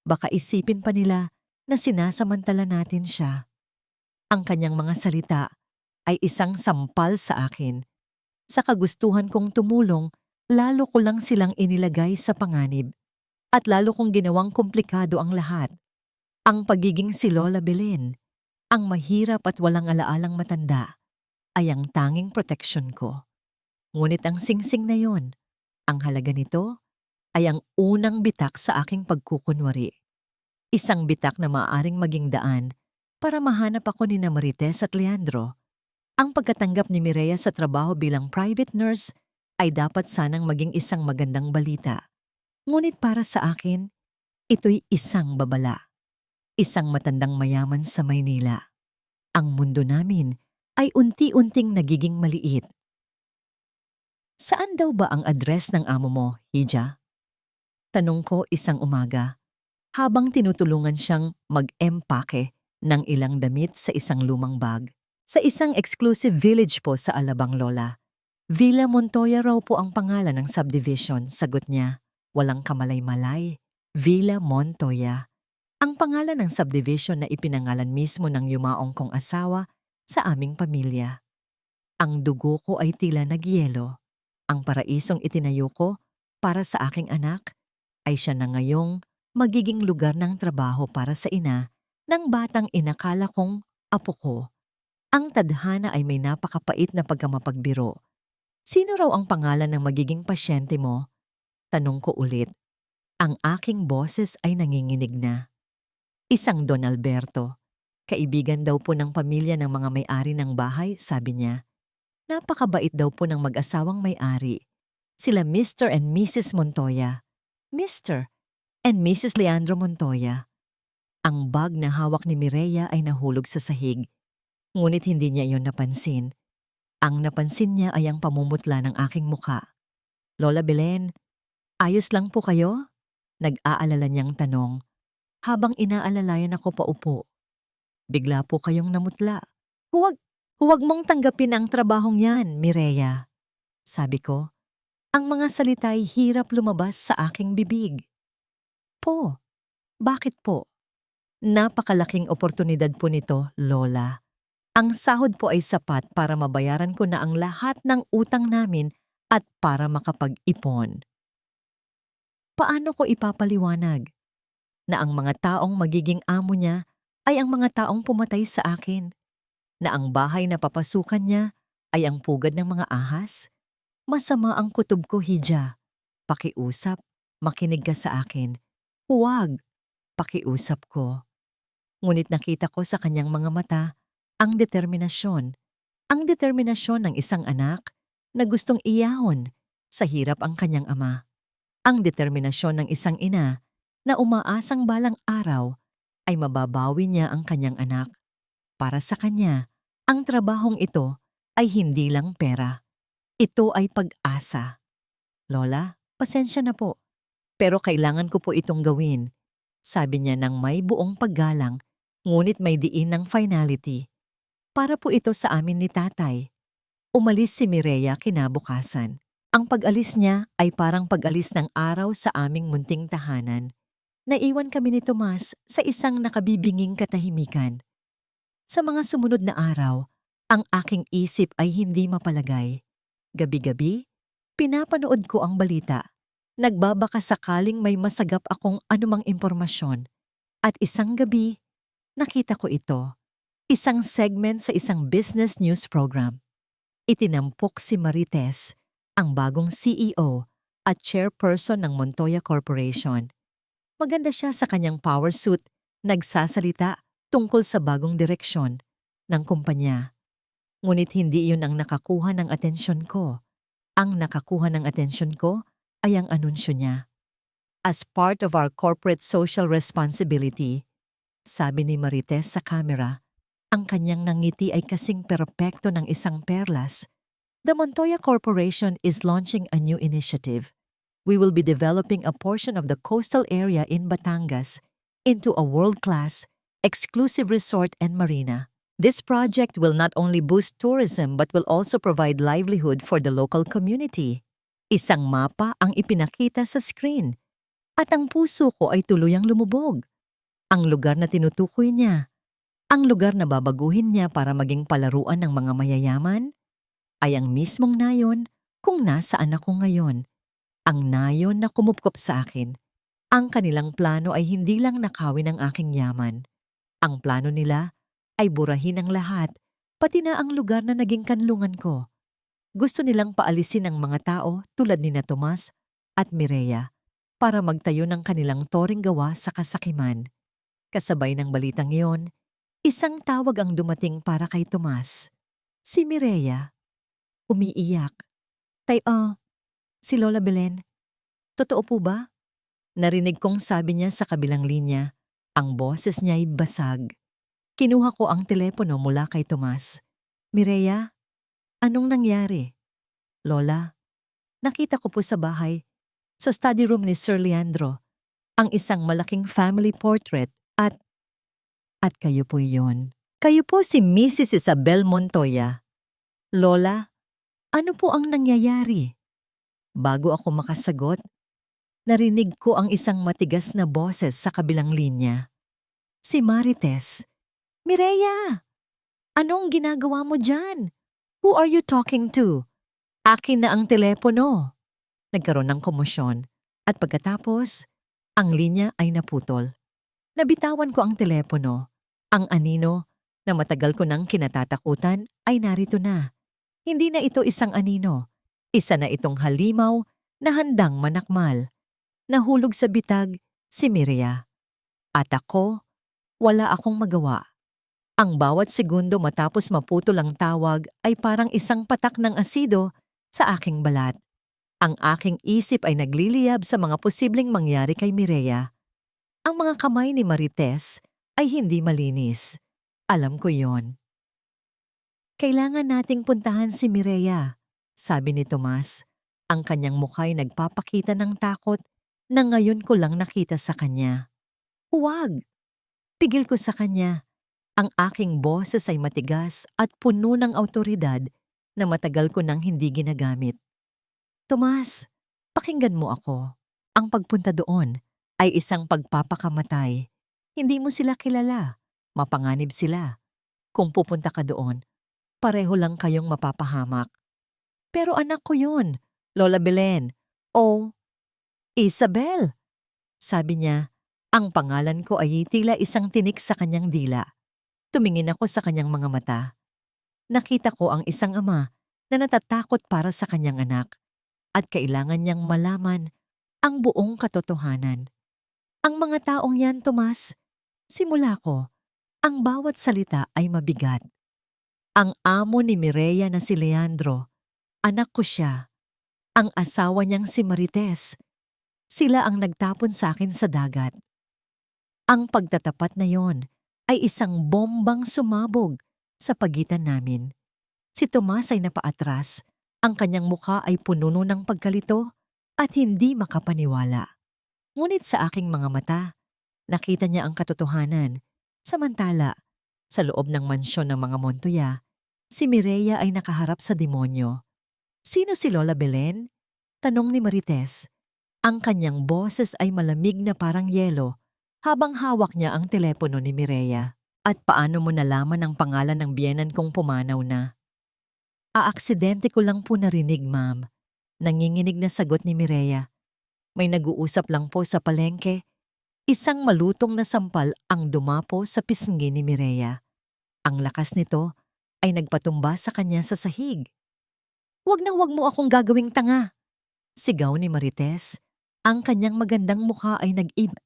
Baka isipin pa nila na sinasamantala natin siya. Ang kanyang mga salita ay isang sampal sa akin. Sa kagustuhan kong tumulong, lalo ko lang silang inilagay sa panganib at lalo kong ginawang komplikado ang lahat. Ang pagiging si Lola Belen, ang mahirap at walang alaalang matanda, ay ang tanging proteksyon ko. Ngunit ang singsing na yon, ang halaga nito, ay ang unang bitak sa aking pagkukunwari. Isang bitak na maaaring maging daan para mahanap ako ni Marites at Leandro. Ang pagkatanggap ni Mireya sa trabaho bilang private nurse ay dapat sanang maging isang magandang balita. Ngunit para sa akin, ito'y isang babala. Isang matandang mayaman sa Maynila. Ang mundo namin ay unti-unting nagiging maliit. Saan daw ba ang address ng amo mo, Hija? Tanong ko isang umaga, habang tinutulungan siyang mag-empake ng ilang damit sa isang lumang bag. Sa isang exclusive village po sa Alabang, Lola. Villa Montoya raw po ang pangalan ng subdivision, sagot niya. Walang kamalay-malay. Villa Montoya. Ang pangalan ng subdivision na ipinangalan mismo ng yumaong kong asawa sa aming pamilya. Ang dugo ko ay tila nagyelo. Ang paraisong itinayo ko para sa aking anak ay siya na ngayong magiging lugar ng trabaho para sa ina ng batang inakala kong apo ko. Ang tadhana ay may napakapait na pagkamapagbiro. Sino raw ang pangalan ng magiging pasyente mo? Tanong ko ulit. Ang aking boses ay nanginginig na. Isang Don Alberto. Kaibigan daw po ng pamilya ng mga may-ari ng bahay, sabi niya. Napakabait daw po ng mag-asawang may-ari. Sila Mr. and Mrs. Montoya. Mr. and Mrs. Leandro Montoya. Ang bag na hawak ni Mireya ay nahulog sa sahig. Ngunit hindi niya iyon napansin. Ang napansin niya ay ang pamumutla ng aking muka. Lola Belen, ayos lang po kayo? Nag-aalala niyang tanong. Habang inaalalayan ako paupo. Bigla po kayong namutla. Huwag mong tanggapin ang trabahong yan, Mireya. Sabi ko, ang mga salita ay hirap lumabas sa aking bibig. Po, bakit po? Napakalaking oportunidad po nito, Lola. Ang sahod po ay sapat para mabayaran ko na ang lahat ng utang namin at para makapag-ipon. Paano ko ipapaliwanag na ang mga taong magiging amo niya ay ang mga taong pumatay sa akin, na ang bahay na papasukan niya ay ang pugad ng mga ahas? Masama ang kutob ko, Hija. Pakiusap, makinig ka sa akin. Huwag, pakiusap ko. Ngunit nakita ko sa kanyang mga mata ang determinasyon. Ang determinasyon ng isang anak na gustong iyahon sa hirap ang kanyang ama. Ang determinasyon ng isang ina na umaasang balang araw ay mababawi niya ang kanyang anak. Para sa kanya, ang trabahong ito ay hindi lang pera. Ito ay pag-asa. Lola, pasensya na po. Pero kailangan ko po itong gawin. Sabi niya ng may buong paggalang, ngunit may diin ng finality. Para po ito sa amin ni tatay. Umalis si Mireya kinabukasan. Ang pag-alis niya ay parang pag-alis ng araw sa aming munting tahanan. Naiwan kami ni Tomas sa isang nakabibinging katahimikan. Sa mga sumunod na araw, ang aking isip ay hindi mapalagay. Gabi-gabi, pinapanood ko ang balita. Nagbabaka sakaling may masagap akong anumang impormasyon. At isang gabi, nakita ko ito. Isang segment sa isang business news program. Itinampok si Marites, ang bagong CEO at chairperson ng Montoya Corporation. Maganda siya sa kanyang power suit, nagsasalita tungkol sa bagong direksyon ng kumpanya. Ngunit hindi iyon ang nakakuha ng atensyon ko. Ang nakakuha ng atensyon ko ay ang anunsyo niya. As part of our corporate social responsibility, sabi ni Marites sa camera, ang kanyang nangiti ay kasing perpekto ng isang perlas. The Montoya Corporation is launching a new initiative. We will be developing a portion of the coastal area in Batangas into a world-class, exclusive resort and marina. This project will not only boost tourism but will also provide livelihood for the local community. Isang mapa ang ipinakita sa screen at ang puso ko ay tuluyang lumubog. Ang lugar na tinutukoy niya, ang lugar na babaguhin niya para maging palaruan ng mga mayayaman, ay ang mismong nayon kung nasaan ako ngayon. Ang nayon na kumupkop sa akin. Ang kanilang plano ay hindi lang nakawin ang aking yaman. Ang plano nila ay burahin ang lahat, pati na ang lugar na naging kanlungan ko. Gusto nilang paalisin ang mga tao tulad ni na Tomas at Mireya para magtayo ng kanilang toring gawa sa kasakiman. Kasabay ng balitang iyon, isang tawag ang dumating para kay Tomas. Si Mireya, umiiyak. Si Lola Belen, totoo po ba? Narinig kong sabi niya sa kabilang linya. Ang boses niya ay basag. Kinuha ko ang telepono mula kay Tomas. Mireya, anong nangyari? Lola, nakita ko po sa bahay, sa study room ni Sir Leandro, ang isang malaking family portrait at kayo po yon. Kayo po si Mrs. Isabel Montoya. Lola, ano po ang nangyayari? Bago ako makasagot, narinig ko ang isang matigas na boses sa kabilang linya. Si Marites. Mireya, anong ginagawa mo dyan? Who are you talking to? Akin na ang telepono. Nagkaroon ng komosyon at pagkatapos, ang linya ay naputol. Nabitawan ko ang telepono. Ang anino na matagal ko nang kinatatakutan ay narito na. Hindi na ito isang anino. Isa na itong halimaw na handang manakmal. Nahulog sa bitag si Mireya. At ako, wala akong magawa. Ang bawat segundo matapos maputol ang tawag ay parang isang patak ng asido sa aking balat. Ang aking isip ay nagliliyab sa mga posibleng mangyari kay Mireya. Ang mga kamay ni Marites ay hindi malinis. Alam ko yon. Kailangan nating puntahan si Mireya, sabi ni Tomas. Ang kanyang mukha ay nagpapakita ng takot na ngayon ko lang nakita sa kanya. Huwag! Pigil ko sa kanya. Ang aking boses ay matigas at puno ng awtoridad na matagal ko nang hindi ginagamit. Tomas, pakinggan mo ako. Ang pagpunta doon ay isang pagpapakamatay. Hindi mo sila kilala. Mapanganib sila. Kung pupunta ka doon, pareho lang kayong mapapahamak. Pero anak ko yun, Lola Belen. Oh, Isabel! Sabi niya, ang pangalan ko ay tila isang tinik sa kanyang dila. Tumingin ako sa kanyang mga mata. Nakita ko ang isang ama na natatakot para sa kanyang anak at kailangan niyang malaman ang buong katotohanan. Ang mga taong yan, Tomas, simula ko, ang bawat salita ay mabigat. Ang amo ni Mireya na si Leandro, anak ko siya. Ang asawa niyang si Marites, sila ang nagtapon sa akin sa dagat. Ang pagtatapat na yon ay isang bombang sumabog sa pagitan namin. Si Tomas ay napaatras, ang kanyang mukha ay puno ng pagkalito at hindi makapaniwala. Ngunit sa aking mga mata, nakita niya ang katotohanan. Samantala, sa loob ng mansyon ng mga Montoya, si Mireya ay nakaharap sa demonyo. Sino si Lola Belen? Tanong ni Marites. Ang kanyang boses ay malamig na parang yelo habang hawak niya ang telepono ni Mireya. At paano mo nalaman ang pangalan ng biyenan kong pumanaw na? Aaksidente ko lang po narinig, ma'am. Nanginginig na sagot ni Mireya. May nag-uusap lang po sa palengke. Isang malutong na sampal ang dumapo sa pisngi ni Mireya. Ang lakas nito ay nagpatumba sa kanya sa sahig. Huwag na huwag mo akong gagawing tanga! Sigaw ni Marites. Ang kanyang magandang mukha ay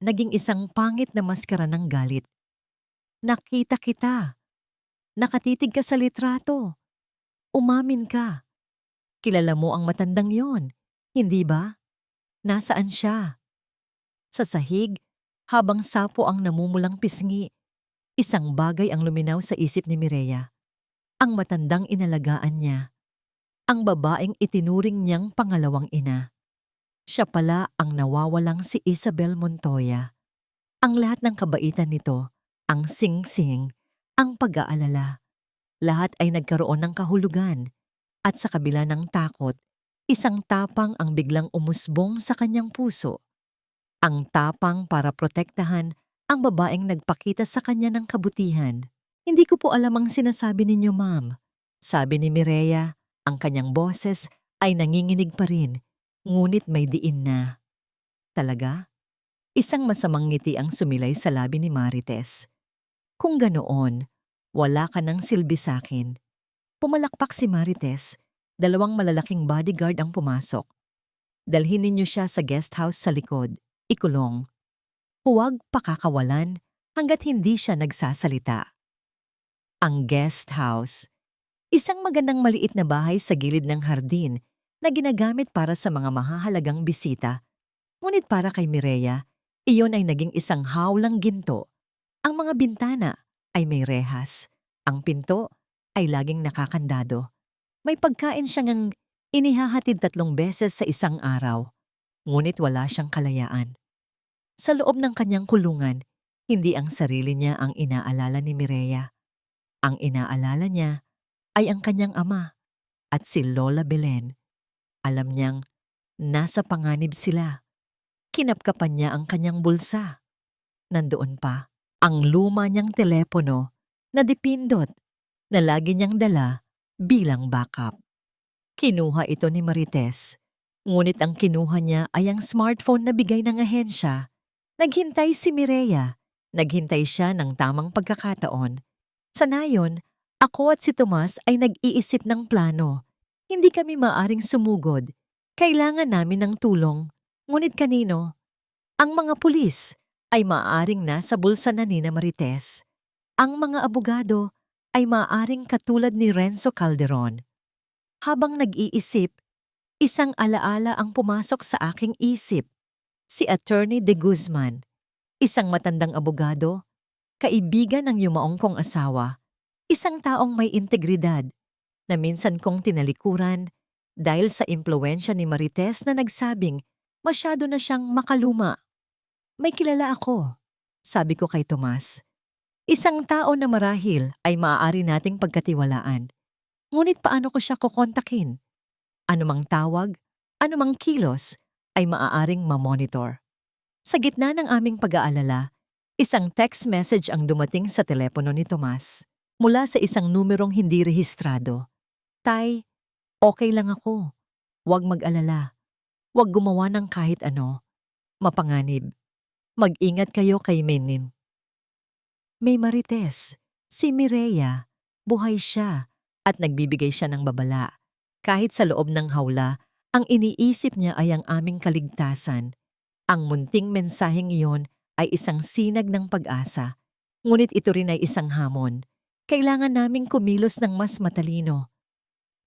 naging isang pangit na maskara ng galit. Nakita kita. Nakatitig ka sa litrato. Umamin ka. Kilala mo ang matandang yon, hindi ba? Nasaan siya? Sa sahig, habang sapo ang namumulang pisngi, isang bagay ang luminaw sa isip ni Mireya. Ang matandang inalagaan niya. Ang babaeng itinuring niyang pangalawang ina. Siya pala ang nawawalang si Isabel Montoya. Ang lahat ng kabaitan nito Ang sing-sing, ang pag-aalala. Lahat ay nagkaroon ng kahulugan. At sa kabila ng takot, isang tapang ang biglang umusbong sa kanyang puso. Ang tapang para protektahan ang babaeng nagpakita sa kanya ng kabutihan. Hindi ko po alam ang sinasabi ninyo, ma'am. Sabi ni Mireya, ang kanyang boses ay nanginginig pa rin, ngunit may diin na. Talaga? Isang masamang ngiti ang sumilay sa labi ni Marites. Kung ganoon, wala ka ng silbi sa'kin. Pumalakpak si Marites. 2 malalaking bodyguard ang pumasok. Dalhin ninyo siya sa guest house sa likod. Ikulong. Huwag pakakawalan hanggat hindi siya nagsasalita. Ang guest house. Isang magandang maliit na bahay sa gilid ng hardin na ginagamit para sa mga mahahalagang bisita. Ngunit para kay Mireya, iyon ay naging isang hawlang ginto. Ang mga bintana ay may rehas. Ang pinto ay laging nakakandado. May pagkain siyang inihahatid 3 beses sa isang araw. Ngunit wala siyang kalayaan. Sa loob ng kanyang kulungan, hindi ang sarili niya ang inaalala ni Mireya. Ang inaalala niya ay ang kanyang ama at si Lola Belen. Alam niyang nasa panganib sila. Kinapkapan niya ang kanyang bulsa. Nandoon pa ang luma niyang telepono na dipindot na lagi niyang dala bilang backup. Kinuha ito ni Marites, ngunit ang kinuha niya ay ang smartphone na bigay ng ahensya. Naghintay si Mireya. Naghintay siya ng tamang pagkakataon. Sa nayon, ako at si Tomas ay nag-iisip ng plano. Hindi kami maaring sumugod. Kailangan namin ng tulong. Ngunit kanino? Ang mga pulis ay maaaring nasa bulsa na ni Marites. Ang mga abogado ay maaaring katulad ni Renzo Calderon. Habang nag-iisip, isang alaala ang pumasok sa aking isip. Si Attorney De Guzman, isang matandang abogado, kaibigan ng yumaong kong asawa, isang taong may integridad na minsan kong tinalikuran dahil sa impluwensya ni Marites na nagsabing masyado na siyang makaluma. May kilala ako, sabi ko kay Tomas. Isang tao na marahil ay maaari nating pagkatiwalaan. Ngunit paano ko siya kukontakin? Anumang tawag, anumang kilos ay maaaring mamonitor. Sa gitna ng aming pag-aalala, isang text message ang dumating sa telepono ni Tomas mula sa isang numerong hindi rehistrado. Tay, okay lang ako. Huwag mag-alala. Huwag gumawa ng kahit ano. Mapanganib. Mag-ingat kayo kay Menin. May Marites, si Mireya, buhay siya at nagbibigay siya ng babala. Kahit sa loob ng hawla, ang iniisip niya ay ang aming kaligtasan. Ang munting mensaheng iyon ay isang sinag ng pag-asa. Ngunit ito rin ay isang hamon. Kailangan naming kumilos ng mas matalino.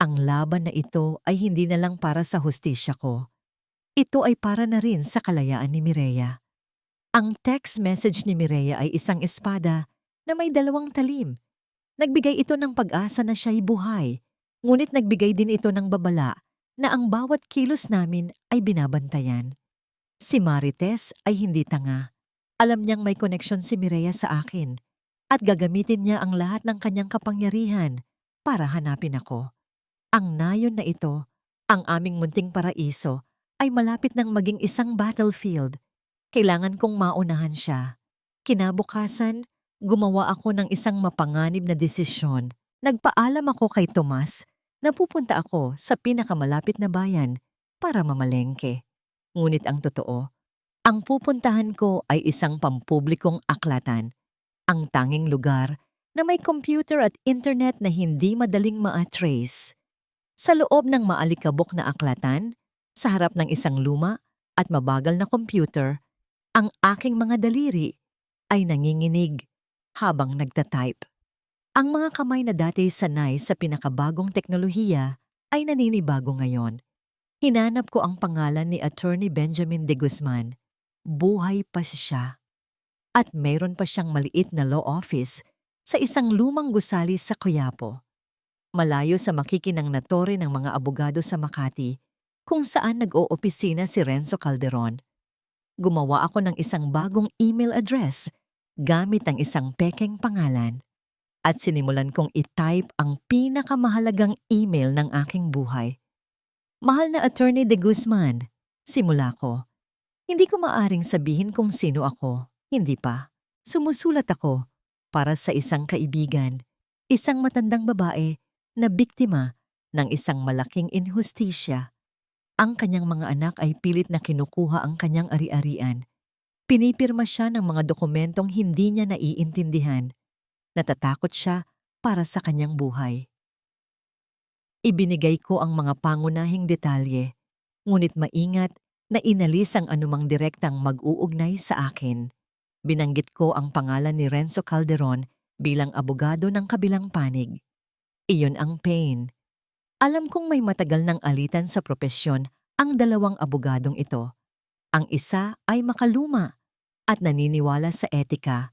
Ang laban na ito ay hindi na lang para sa hustisya ko. Ito ay para na rin sa kalayaan ni Mireya. Ang text message ni Mireya ay isang espada na may 2 talim. Nagbigay ito ng pag-asa na siya'y buhay, ngunit nagbigay din ito ng babala na ang bawat kilos namin ay binabantayan. Si Marites ay hindi tanga. Alam niyang may koneksyon si Mireya sa akin at gagamitin niya ang lahat ng kanyang kapangyarihan para hanapin ako. Ang nayon na ito, ang aming munting paraiso, ay malapit ng maging isang battlefield. Kailangan kong maunahan siya. Kinabukasan, gumawa ako ng isang mapanganib na desisyon. Nagpaalam ako kay Tomas na pupunta ako sa pinakamalapit na bayan para mamalengke. Ngunit ang totoo, ang pupuntahan ko ay isang pampublikong aklatan, ang tanging lugar na may computer at internet na hindi madaling ma-trace. Sa loob ng maalikabok na aklatan, sa harap ng isang luma at mabagal na computer, ang aking mga daliri ay nanginginig habang nagtatype. Ang mga kamay na dati sanay sa pinakabagong teknolohiya ay naninibago ngayon. Hinanap ko ang pangalan ni Attorney Benjamin De Guzman. Buhay pa siya. At mayroon pa siyang maliit na law office sa isang lumang gusali sa Quiapo. Malayo sa makikinang na tore ng mga abogado sa Makati, kung saan nag-oopisina si Renzo Calderon. Gumawa ako ng isang bagong email address gamit ang isang pekeng pangalan at sinimulan kong i-type ang pinakamahalagang email ng aking buhay. Mahal na Attorney De Guzman, simula ko. Hindi ko maaring sabihin kung sino ako, hindi pa. Sumusulat ako para sa isang kaibigan, isang matandang babae na biktima ng isang malaking inhustisya. Ang kanyang mga anak ay pilit na kinukuha ang kanyang ari-arian. Pinipirma siya ng mga dokumentong hindi niya naiintindihan. Natatakot siya para sa kanyang buhay. Ibinigay ko ang mga pangunahing detalye, ngunit maingat na inalis ang anumang direktang mag-uugnay sa akin. Binanggit ko ang pangalan ni Renzo Calderon bilang abogado ng kabilang panig. Iyon ang pain. Alam kong may matagal ng alitan sa propesyon ang dalawang abogadong ito. Ang isa ay makaluma at naniniwala sa etika.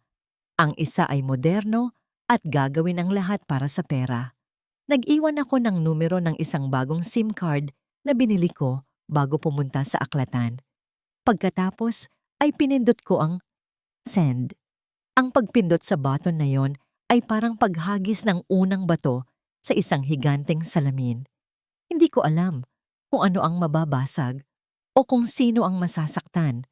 Ang isa ay moderno at gagawin ang lahat para sa pera. Nag-iwan ako ng numero ng isang bagong SIM card na binili ko bago pumunta sa aklatan. Pagkatapos ay pinindot ko ang send. Ang pagpindot sa button na yon ay parang paghagis ng unang bato sa isang higanteng salamin. Hindi ko alam kung ano ang mababasag o kung sino ang masasaktan.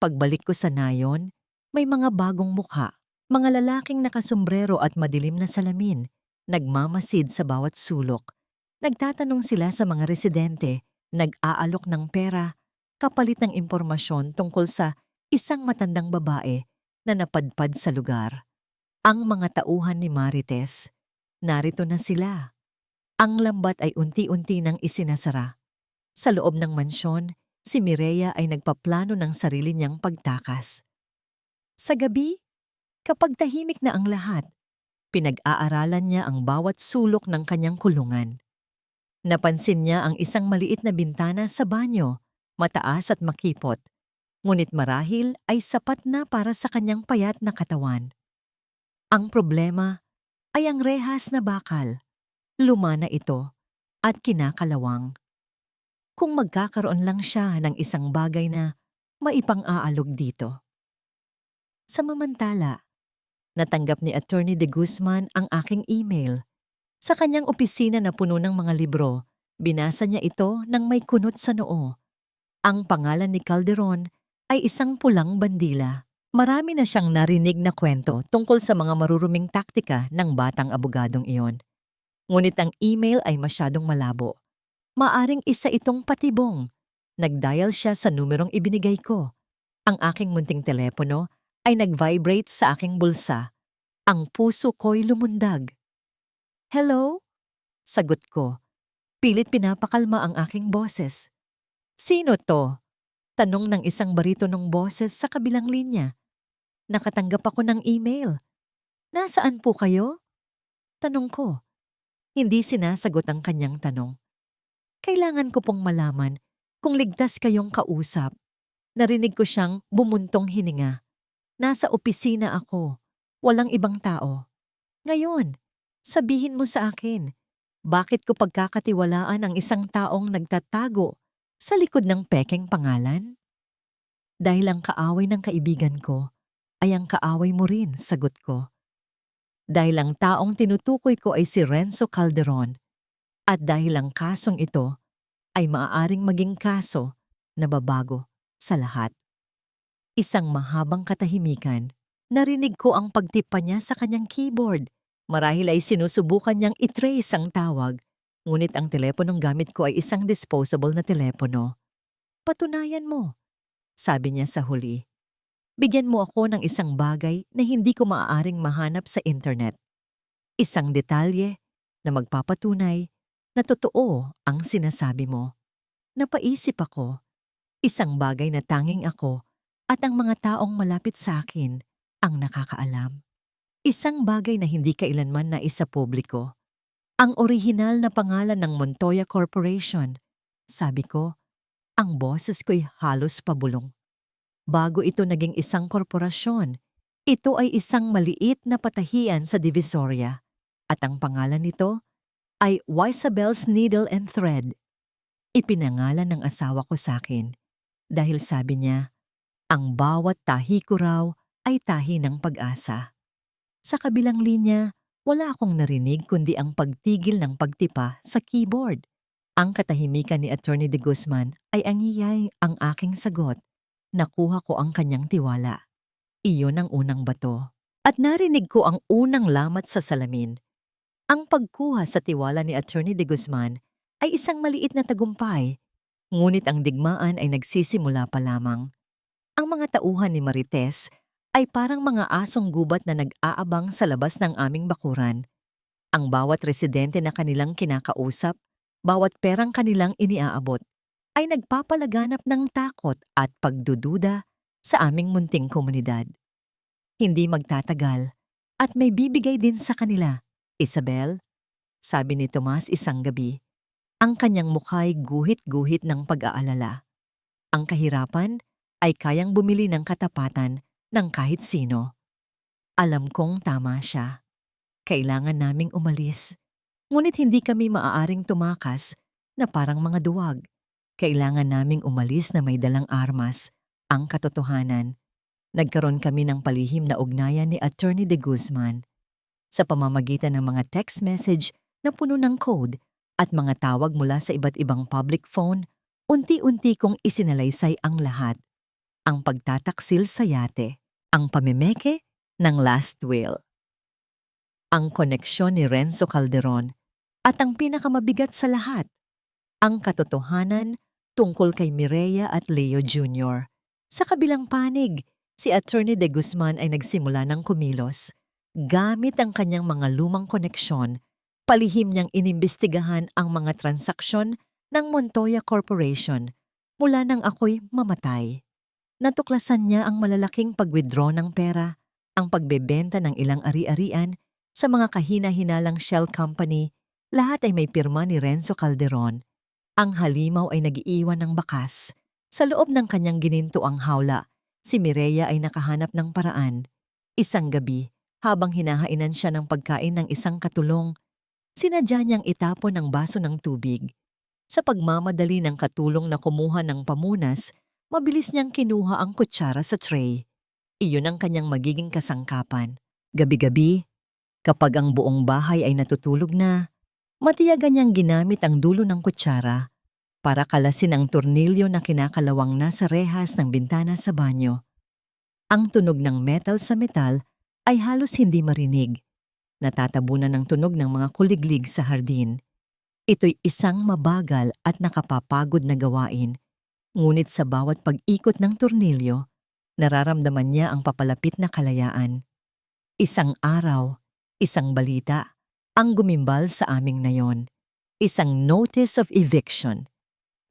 Pagbalik ko sa nayon, may mga bagong mukha, mga lalaking nakasombrero at madilim na salamin. Nagmamasid sa bawat sulok. Nagtatanong sila sa mga residente, nag-aalok ng pera, kapalit ng impormasyon tungkol sa isang matandang babae na napadpad sa lugar. Ang mga tauhan ni Marites, narito na sila. Ang lambat ay unti-unti nang isinasara. Sa loob ng mansyon, si Mireya ay nagpaplano ng sarili niyang pagtakas. Sa gabi, kapag tahimik na ang lahat, pinag-aaralan niya ang bawat sulok ng kanyang kulungan. Napansin niya ang isang maliit na bintana sa banyo, mataas at makipot, ngunit marahil ay sapat na para sa kanyang payat na katawan. Ang problema ay ang rehas na bakal. Luma na ito at kinakalawang. Kung magkakaroon lang siya ng isang bagay na maipang-aalog dito. Sa mamantala, natanggap ni Attorney De Guzman ang aking email. Sa kanyang opisina na puno ng mga libro, binasa niya ito nang may kunot sa noo. Ang pangalan ni Calderon ay isang pulang bandila. Marami na siyang narinig na kwento tungkol sa mga maruruming taktika ng batang abogadong iyon. Ngunit ang email ay masyadong malabo. Maaring isa itong patibong. Nag-dial siya sa numerong ibinigay ko. Ang aking munting telepono ay nag-vibrate sa aking bulsa. Ang puso ko'y lumundag. Hello? Sagot ko. Pilit pinapakalma ang aking boses. Sino to? Tanong ng isang baritonong boses sa kabilang linya. Nakatanggap ako ng email. Nasaan po kayo? Tanong ko. Hindi sinasagot ang kanyang tanong. Kailangan ko pong malaman kung ligtas kayong kausap. Narinig ko siyang bumuntong hininga. Nasa opisina ako. Walang ibang tao. Ngayon, sabihin mo sa akin, bakit ko pagkakatiwalaan ang isang taong nagtatago sa likod ng pekeng pangalan? Dahil ang kaaway ng kaibigan ko ay ang kaaway mo rin, sagot ko. Dahil ang taong tinutukoy ko ay si Renzo Calderon at dahil ang kasong ito ay maaaring maging kaso na babago sa lahat. Isang mahabang katahimikan, narinig ko ang pagtipa niya sa kanyang keyboard. Marahil ay sinusubukan niyang i-trace ang tawag, ngunit ang teleponong gamit ko ay isang disposable na telepono. Patunayan mo, sabi niya sa huli. Bigyan mo ako ng isang bagay na hindi ko maaaring mahanap sa internet. Isang detalye na magpapatunay na totoo ang sinasabi mo. Napaisip ako, isang bagay na tanging ako at ang mga taong malapit sa akin ang nakakaalam. Isang bagay na hindi kailanman naisapubliko. Ang orihinal na pangalan ng Montoya Corporation. Sabi ko, ang boses ko'y halos pabulong. Bago ito naging isang korporasyon, ito ay isang maliit na patahian sa Divisoria at ang pangalan nito ay Wisabel's Needle and Thread. Ipinangalan ng asawa ko sa akin dahil sabi niya, ang bawat tahi ko raw ay tahi ng pag-asa. Sa kabilang linya, wala akong narinig kundi ang pagtigil ng pagtipa sa keyboard. Ang katahimikan ni Attorney De Guzman ay angiyay ang aking sagot. Nakuha ko ang kanyang tiwala. Iyon ang unang bato. At narinig ko ang unang lamat sa salamin. Ang pagkuha sa tiwala ni Attorney De Guzman ay isang maliit na tagumpay, ngunit ang digmaan ay nagsisimula pa lamang. Ang mga tauhan ni Marites ay parang mga asong gubat na nag-aabang sa labas ng aming bakuran. Ang bawat residente na kanilang kinakausap, bawat perang kanilang iniaabot, ay nagpapalaganap ng takot at pagdududa sa aming munting komunidad. Hindi magtatagal at may bibigay din sa kanila. Isabel, sabi ni Tomas isang gabi, ang kanyang mukha'y guhit-guhit ng pag-aalala. Ang kahirapan ay kayang bumili ng katapatan ng kahit sino. Alam kong tama siya. Kailangan naming umalis. Ngunit hindi kami maaaring tumakas na parang mga duwag. Kailangan naming umalis na may dalang armas, ang katotohanan. Nagkaroon kami ng palihim na ugnayan ni Attorney De Guzman. Sa pamamagitan ng mga text message na puno ng code at mga tawag mula sa iba't ibang public phone, unti-unti kong isinalaysay ang lahat. Ang pagtataksil sa yate, ang pamemeke ng last will, ang koneksyon ni Renzo Calderon, at ang pinakamabigat sa lahat, ang katotohanan tungkol kay Mireya at Leo Jr. Sa kabilang panig, si Attorney De Guzman ay nagsimula ng kumilos. Gamit ang kanyang mga lumang koneksyon, palihim niyang inimbestigahan ang mga transaksyon ng Montoya Corporation mula nang ako'y mamatay. Natuklasan niya ang malalaking pag-withdraw ng pera, ang pagbebenta ng ilang ari-arian sa mga kahina-hinalang shell company, lahat ay may pirma ni Renzo Calderon. Ang halimaw ay nag-iiwan ng bakas. Sa loob ng kanyang ginintuang hawla, si Mireya ay nakahanap ng paraan. Isang gabi, habang hinahainan siya ng pagkain ng isang katulong, sinadya niyang itapon ang baso ng tubig. Sa pagmamadali ng katulong na kumuha ng pamunas, mabilis niyang kinuha ang kutsara sa tray. Iyon ang kanyang magiging kasangkapan. Gabi-gabi, kapag ang buong bahay ay natutulog na, matiyagan niyang ginamit ang dulo ng kutsara para kalasin ang tornilyo na kinakalawang nasa rehas ng bintana sa banyo. Ang tunog ng metal sa metal ay halos hindi marinig. Natatabunan ng tunog ng mga kuliglig sa hardin. Ito'y isang mabagal at nakapapagod na gawain. Ngunit sa bawat pag-ikot ng tornilyo, nararamdaman niya ang papalapit na kalayaan. Isang araw, isang balita, ang gumimbal sa aming nayon. Isang notice of eviction.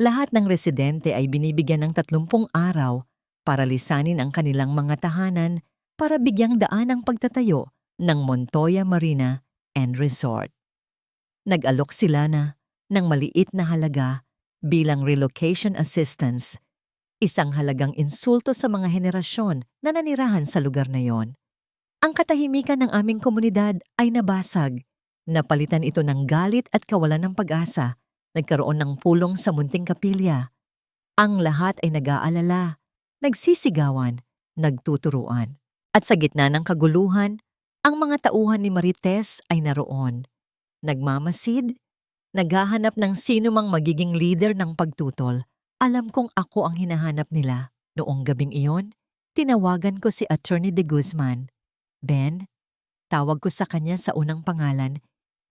Lahat ng residente ay binibigyan ng 30 araw para lisanin ang kanilang mga tahanan para bigyang daan ang pagtatayo ng Montoya Marina and Resort. Nag-alok sila ng maliit na halaga bilang relocation assistance, isang halagang insulto sa mga henerasyon na nanirahan sa lugar na yon. Ang katahimikan ng aming komunidad ay nabasag. Napalitan ito ng galit at kawalan ng pag-asa. Nagkaroon ng pulong sa munting kapilya. Ang lahat ay nag-aalala, nagsisigawan, nagtuturuan. At sa gitna ng kaguluhan, ang mga tauhan ni Marites ay naroon. Nagmamasid, naghahanap ng sino mang magiging leader ng pagtutol. Alam kong ako ang hinahanap nila. Noong gabing iyon, tinawagan ko si Attorney De Guzman. Ben, tawag ko sa kanya sa unang pangalan,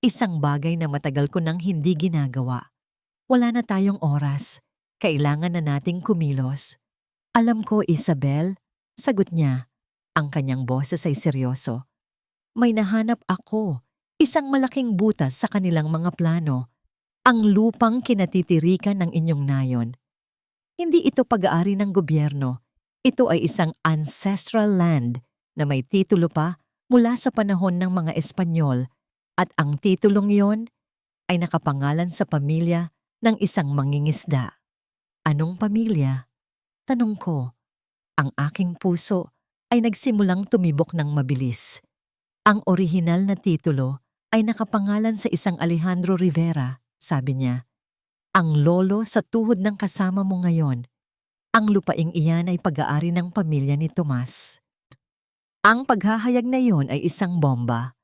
isang bagay na matagal ko nang hindi ginagawa. Wala na tayong oras. Kailangan na nating kumilos. Alam ko, Isabel, sagot niya. Ang kanyang boses ay seryoso. May nahanap ako, isang malaking butas sa kanilang mga plano. Ang lupang kinatitirikan ng inyong nayon. Hindi ito pag-aari ng gobyerno. Ito ay isang ancestral land na may titulo pa mula sa panahon ng mga Espanyol at ang titulong yon ay nakapangalan sa pamilya ng isang mangingisda. Anong pamilya? Tanong ko. Ang aking puso ay nagsimulang tumibok ng mabilis. Ang orihinal na titulo ay nakapangalan sa isang Alejandro Rivera, sabi niya. Ang lolo sa tuhod ng kasama mo ngayon. Ang lupaing iyan ay pag-aari ng pamilya ni Tomas. Ang paghahayag na yon ay isang bomba.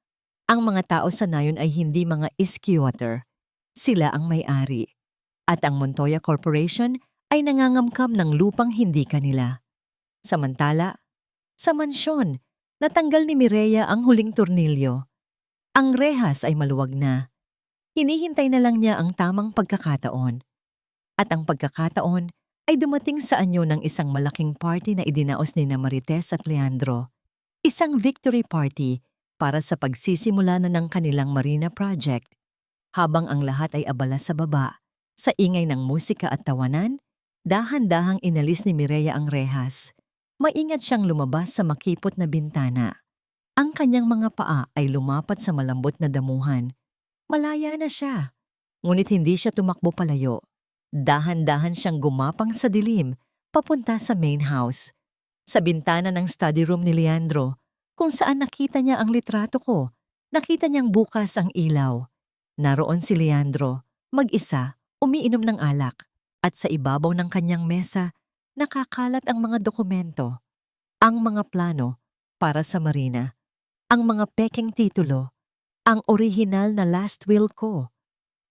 Ang mga tao sa nayon ay hindi mga squatter. Sila ang may-ari. At ang Montoya Corporation ay nangangamkam ng lupang hindi kanila. Samantala, sa mansyon, natanggal ni Mireya ang huling tornilyo. Ang rehas ay maluwag na. Hinihintay na lang niya ang tamang pagkakataon. At ang pagkakataon ay dumating sa anyo ng isang malaking party na idinaos ni Marites at Leandro. Isang victory party para sa pagsisimula na ng kanilang marina project. Habang ang lahat ay abala sa baba, sa ingay ng musika at tawanan, dahan-dahang inalis ni Mireya ang rehas. Maingat siyang lumabas sa makipot na bintana. Ang kanyang mga paa ay lumapat sa malambot na damuhan. Malaya na siya, ngunit hindi siya tumakbo palayo. Dahan-dahan siyang gumapang sa dilim, papunta sa main house. Sa bintana ng study room ni Leandro, kung saan nakita niya ang litrato ko, nakita niyang bukas ang ilaw. Naroon si Leandro, mag-isa, umiinom ng alak, at sa ibabaw ng kanyang mesa, nakakalat ang mga dokumento, ang mga plano para sa marina, ang mga pekeng titulo, ang orihinal na last will ko.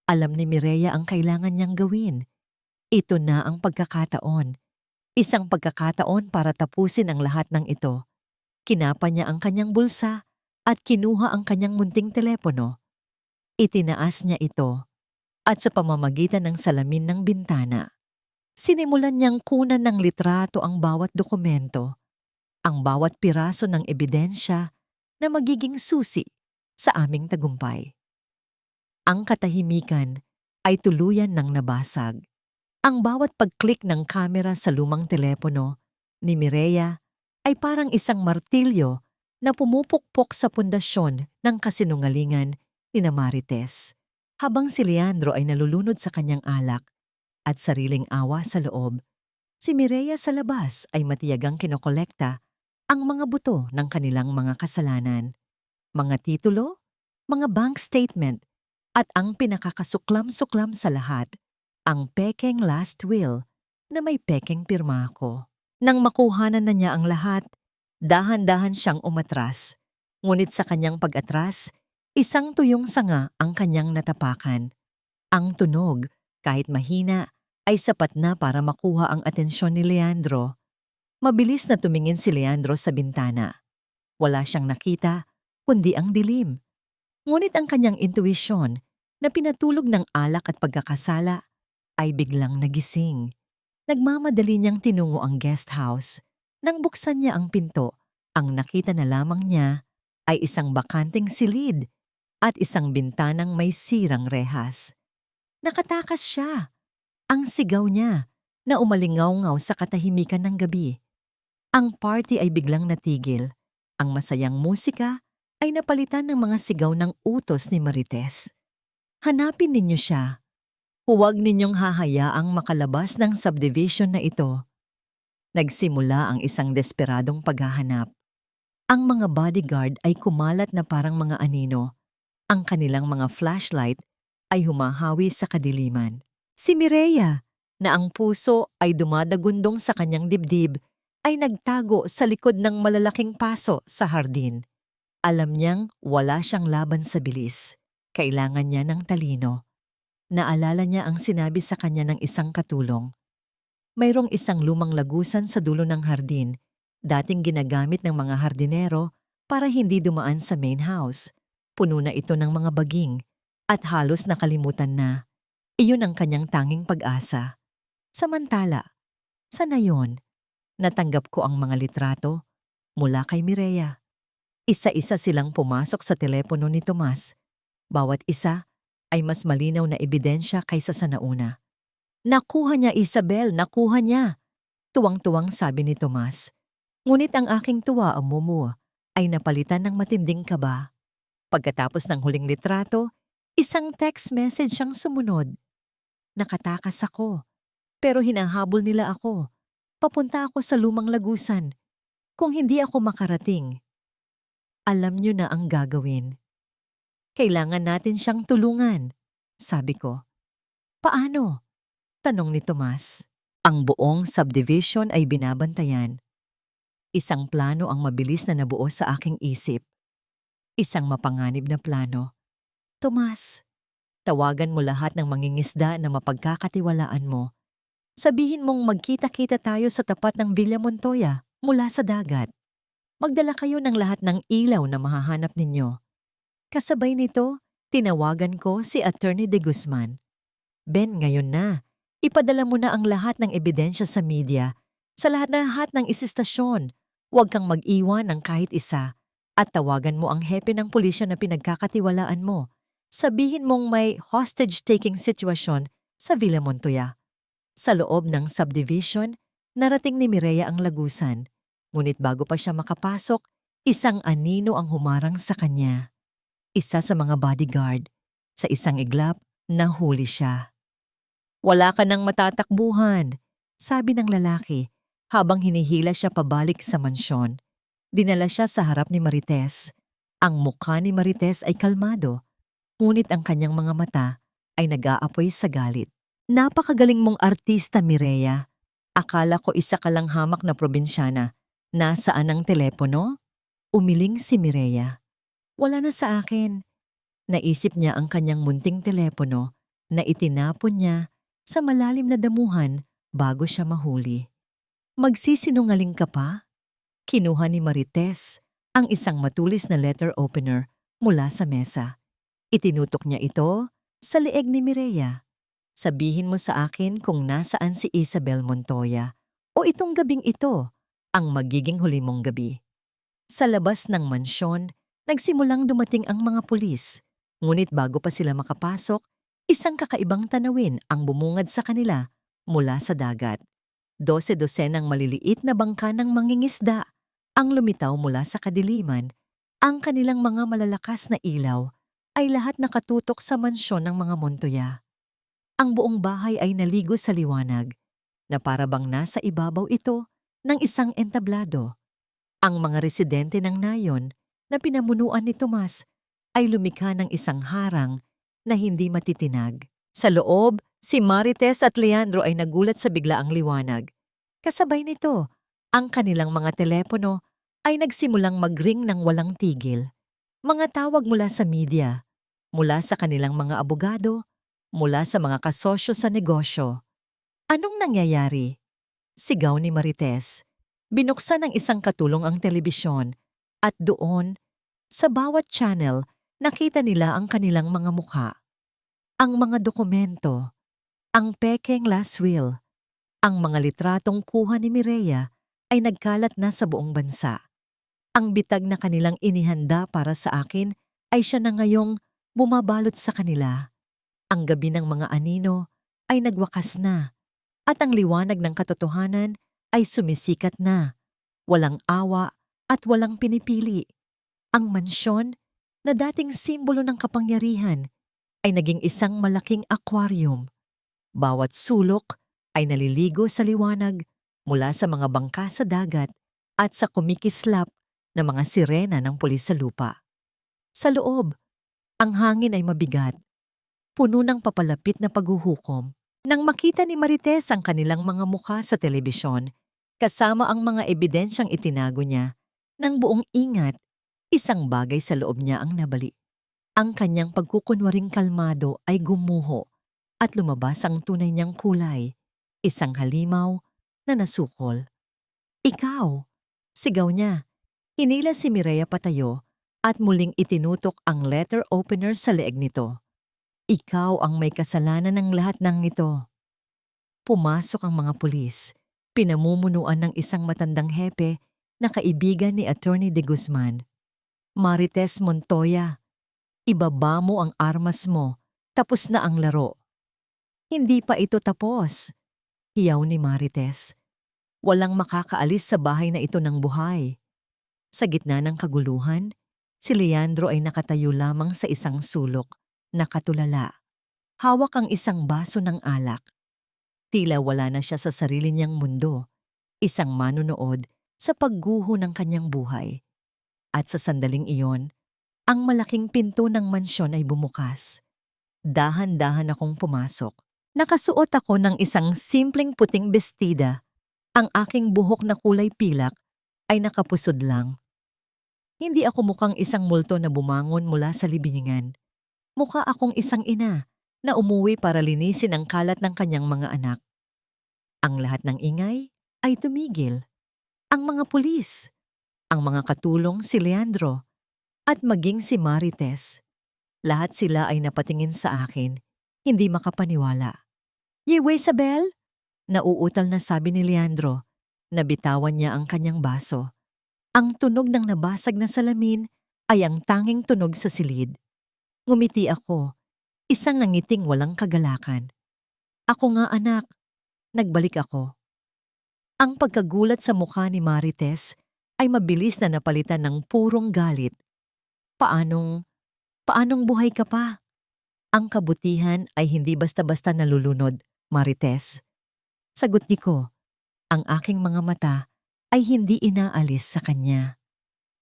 Alam ni Mireya ang kailangan niyang gawin. Ito na ang pagkakataon. Isang pagkakataon para tapusin ang lahat ng ito. Kinapa niya ang kanyang bulsa at kinuha ang kanyang munting telepono. Itinaas niya ito at sa pamamagitan ng salamin ng bintana, sinimulan niyang kunan ng litrato ang bawat dokumento, ang bawat piraso ng ebidensya na magiging susi sa aming tagumpay. Ang katahimikan ay tuluyan ng nabasag. Ang bawat pag-click ng kamera sa lumang telepono ni Mireya ay parang isang martilyo na pumupukpok sa pundasyon ng kasinungalingan ni Marites. Habang si Leandro ay nalulunod sa kanyang alak at sariling awa sa loob, si Mireya sa labas ay matiyagang kinokolekta ang mga buto ng kanilang mga kasalanan, mga titulo, mga bank statement, at ang pinakakasuklam-suklam sa lahat, ang pekeng last will na may pekeng pirma ko. Nang makuhanan na niya ang lahat, dahan-dahan siyang umatras. Ngunit sa kanyang pag-atras, isang tuyong sanga ang kanyang natapakan. Ang tunog, kahit mahina, ay sapat na para makuha ang atensyon ni Leandro. Mabilis na tumingin si Leandro sa bintana. Wala siyang nakita, kundi ang dilim. Ngunit ang kanyang intuisyon na pinatulog ng alak at pagkakasala ay biglang nagising. Nagmamadali niyang tinungo ang guest house. Nang buksan niya ang pinto, ang nakita na lamang niya ay isang bakanting silid at isang bintanang may sirang rehas. Nakatakas siya. Ang sigaw niya na umalingaw-ngaw sa katahimikan ng gabi. Ang party ay biglang natigil. Ang masayang musika ay napalitan ng mga sigaw ng utos ni Marites. Hanapin ninyo siya. Huwag ninyong hahayaang makalabas ng subdivision na ito. Nagsimula ang isang desperadong paghahanap. Ang mga bodyguard ay kumalat na parang mga anino. Ang kanilang mga flashlight ay humahawi sa kadiliman. Si Mireya, na ang puso ay dumadagundong sa kanyang dibdib, ay nagtago sa likod ng malalaking paso sa hardin. Alam niyang wala siyang laban sa bilis. Kailangan niya ng talino. Naalala niya ang sinabi sa kanya ng isang katulong. Mayroong isang lumang lagusan sa dulo ng hardin, dating ginagamit ng mga hardinero para hindi dumaan sa main house. Puno na ito ng mga baging at halos nakalimutan na. Iyon ang kanyang tanging pag-asa. Samantala, sa nayon, natanggap ko ang mga litrato mula kay Mireya. Isa-isa silang pumasok sa telepono ni Tomas. Bawat isa ay mas malinaw na ebidensya kaysa sa nauna. Nakuha niya, Isabel, nakuha niya. Tuwang-tuwang sabi ni Tomas. Ngunit ang aking tuwa, Mumu, ay napalitan ng matinding kaba. Pagkatapos ng huling litrato, isang text message siyang sumunod. Nakatakas ako, pero hinahabol nila ako. Papunta ako sa lumang lagusan. Kung hindi ako makarating, alam niyo na ang gagawin. Kailangan natin siyang tulungan, sabi ko. Paano? Tanong ni Tomas. Ang buong subdivision ay binabantayan. Isang plano ang mabilis na nabuo sa aking isip. Isang mapanganib na plano. Tomas, tawagan mo lahat ng mangingisda na mapagkakatiwalaan mo. Sabihin mong magkita-kita tayo sa tapat ng Villa Montoya mula sa dagat. Magdala kayo ng lahat ng ilaw na mahahanap ninyo. Kasabay nito, tinawagan ko si Attorney De Guzman. Ben, ngayon na. Ipadala mo na ang lahat ng ebidensya sa media, sa lahat ng isistasyon. Huwag kang mag-iwan ng kahit isa. At tawagan mo ang hepe ng pulisya na pinagkakatiwalaan mo. Sabihin mong may hostage-taking sitwasyon sa Villa Montoya. Sa loob ng subdivision, narating ni Mireya ang lagusan. Ngunit bago pa siya makapasok, isang anino ang humarang sa kanya. Isa sa mga bodyguard. Sa isang iglap, nahuli siya. Wala ka nang matatakbuhan, sabi ng lalaki habang hinihila siya pabalik sa mansyon. Dinala siya sa harap ni Marites. Ang mukha ni Marites ay kalmado, ngunit ang kanyang mga mata ay nag-aapoy sa galit. Napakagaling mong artista, Mireya. Akala ko isa ka lang hamak na probinsyana. Nasaan ang telepono? Umiling si Mireya. Wala na sa akin. Naisip niya ang kanyang munting telepono na itinapon niya sa malalim na damuhan bago siya mahuli. Magsisinungaling ka pa? Kinuha ni Marites ang isang matulis na letter opener mula sa mesa. Itinutok niya ito sa leeg ni Mireya. Sabihin mo sa akin kung nasaan si Isabel Montoya o itong gabing ito ang magiging huli mong gabi. Sa labas ng mansyon, nagsimulang dumating ang mga pulis. Ngunit bago pa sila makapasok, isang kakaibang tanawin ang bumungad sa kanila mula sa dagat. 12-dosenang maliliit na bangka ng mangingisda ang lumitaw mula sa kadiliman. Ang kanilang mga malalakas na ilaw ay lahat nakatutok sa mansyon ng mga Montoya. Ang buong bahay ay naligo sa liwanag na para bang nasa ibabaw ito ng isang entablado. Ang mga residente ng nayon na pinamunuan ni Tomas ay lumikha ng isang harang na hindi matitinag. Sa loob, si Marites at Leandro ay nagulat sa biglaang liwanag. Kasabay nito, ang kanilang mga telepono ay nagsimulang mag-ring ng walang tigil. Mga tawag mula sa media, mula sa kanilang mga abogado, mula sa mga kasosyo sa negosyo. Anong nangyayari? Sigaw ni Marites. Binuksan ng isang katulong ang telebisyon at doon, sa bawat channel, nakita nila ang kanilang mga mukha. Ang mga dokumento, ang pekeng last will, ang mga litratong kuha ni Mireya ay nagkalat na sa buong bansa. Ang bitag na kanilang inihanda para sa akin ay siya na ngayong bumabalot sa kanila. Ang gabi ng mga anino ay nagwakas na at ang liwanag ng katotohanan ay sumisikat na. Walang awa at walang pinipili. Ang mansyon na dating simbolo ng kapangyarihan ay naging isang malaking aquarium. Bawat sulok ay naliligo sa liwanag mula sa mga bangka sa dagat at sa kumikislap na mga sirena ng pulis sa lupa. Sa loob, ang hangin ay mabigat, puno ng papalapit na paghuhukom. Nang makita ni Marites ang kanilang mga mukha sa telebisyon, kasama ang mga ebidensyang itinago niya, ng buong ingat, isang bagay sa loob niya ang nabali. Ang kanyang pagkukunwaring kalmado ay gumuho at lumabas ang tunay niyang kulay, isang halimaw na nasukol. Ikaw! Sigaw niya. Hinila si Mireya patayo at muling itinutok ang letter opener sa leeg nito. Ikaw ang may kasalanan ng lahat ng ito. Pumasok ang mga pulis, pinamumunuan ng isang matandang hepe na kaibigan ni Attorney De Guzman. Marites Montoya, ibaba mo ang armas mo, tapos na ang laro. Hindi pa ito tapos, hiyaw ni Marites. Walang makakaalis sa bahay na ito ng buhay. Sa gitna ng kaguluhan, si Leandro ay nakatayo lamang sa isang sulok, nakatulala. Hawak ang isang baso ng alak. Tila wala na siya sa sarili niyang mundo, isang manunood sa pagguho ng kanyang buhay. At sa sandaling iyon, ang malaking pinto ng mansyon ay bumukas. Dahan-dahan akong pumasok. Nakasuot ako ng isang simpleng puting bestida. Ang aking buhok na kulay pilak ay nakapusod lang. Hindi ako mukhang isang multo na bumangon mula sa libingan. Mukha akong isang ina na umuwi para linisin ang kalat ng kanyang mga anak. Ang lahat ng ingay ay tumigil. Ang mga pulis, ang mga katulong si Leandro, at maging si Marites. Lahat sila ay napatingin sa akin, hindi makapaniwala. "Yewe, Isabel?" Nauutal na sabi ni Leandro. Nabitawan niya ang kanyang baso. Ang tunog ng nabasag na salamin ay ang tanging tunog sa silid. Ngumiti ako, isang nangiting walang kagalakan. "Ako nga, anak." Nagbalik ako. Ang pagkagulat sa mukha ni Marites ay mabilis na napalitan ng purong galit. Paanong buhay ka pa? "Ang kabutihan ay hindi basta-basta nalulunod, Marites." Sagot ko, ang aking mga mata ay hindi inaalis sa kanya.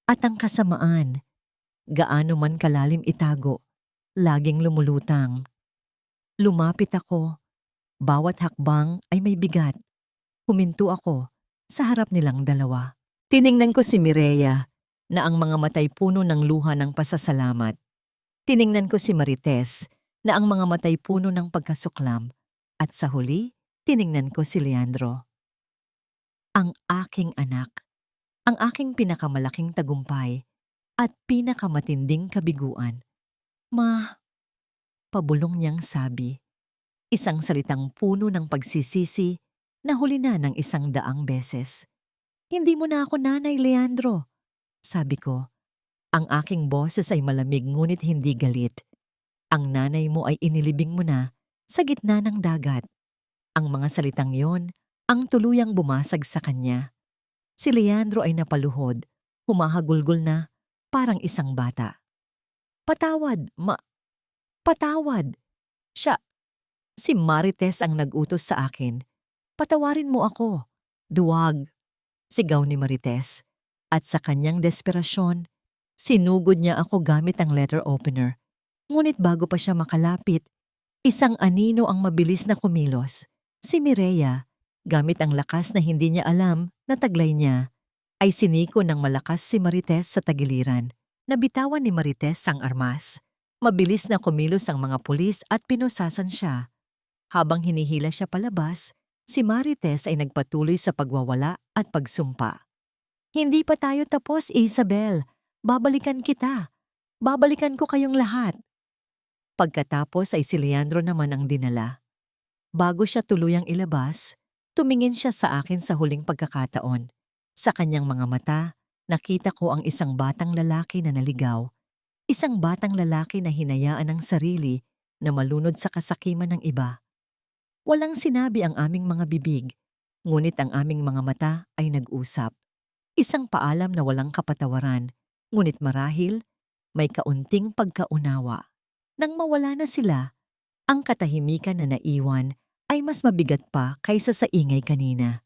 At ang kasamaan, gaano man kalalim itago, laging lumulutang. Lumapit ako. Bawat hakbang ay may bigat. Huminto ako sa harap nilang dalawa. Tiningnan ko si Mireya na ang mga matay puno ng luha ng pasasalamat. Tiningnan ko si Marites na ang mga matay puno ng pagkasuklam. At sa huli, tiningnan ko si Leandro. Ang aking anak, ang aking pinakamalaking tagumpay at pinakamatinding kabiguan. "Ma," pabulong niyang sabi. Isang salitang puno ng pagsisisi na huli na ng 100 beses. "Hindi mo na ako nanay, Leandro," sabi ko. Ang aking boses ay malamig ngunit hindi galit. "Ang nanay mo ay inilibing mo na sa gitna ng dagat." Ang mga salitang yon ang tuluyang bumasag sa kanya. Si Leandro ay napaluhod, humahagulgol na parang isang bata. "Patawad, patawad." Siya, si Marites ang nag-utos sa akin. "Patawarin mo ako." "Duwag," sigaw ni Marites. At sa kanyang desperasyon, sinugod niya ako gamit ang letter opener. Ngunit bago pa siya makalapit, isang anino ang mabilis na kumilos. Si Mireya, gamit ang lakas na hindi niya alam na taglay niya, ay siniko ng malakas si Marites sa tagiliran. Nabitawan ni Marites ang armas. Mabilis na kumilos ang mga pulis at pinusasan siya. Habang hinihila siya palabas, si Marites ay nagpatuloy sa pagwawala at pagsumpa. "Hindi pa tayo tapos, Isabel. Babalikan kita. Babalikan ko kayong lahat." Pagkatapos ay si Leandro naman ang dinala. Bago siya tuluyang ilabas, tumingin siya sa akin sa huling pagkakataon. Sa kanyang mga mata, nakita ko ang isang batang lalaki na naligaw. Isang batang lalaki na hinayaan ng sarili na malunod sa kasakiman ng iba. Walang sinabi ang aming mga bibig, ngunit ang aming mga mata ay nag-usap. Isang paalam na walang kapatawaran, ngunit marahil may kaunting pagkaunawa. Nang mawala na sila, ang katahimikan na naiwan ay mas mabigat pa kaysa sa ingay kanina.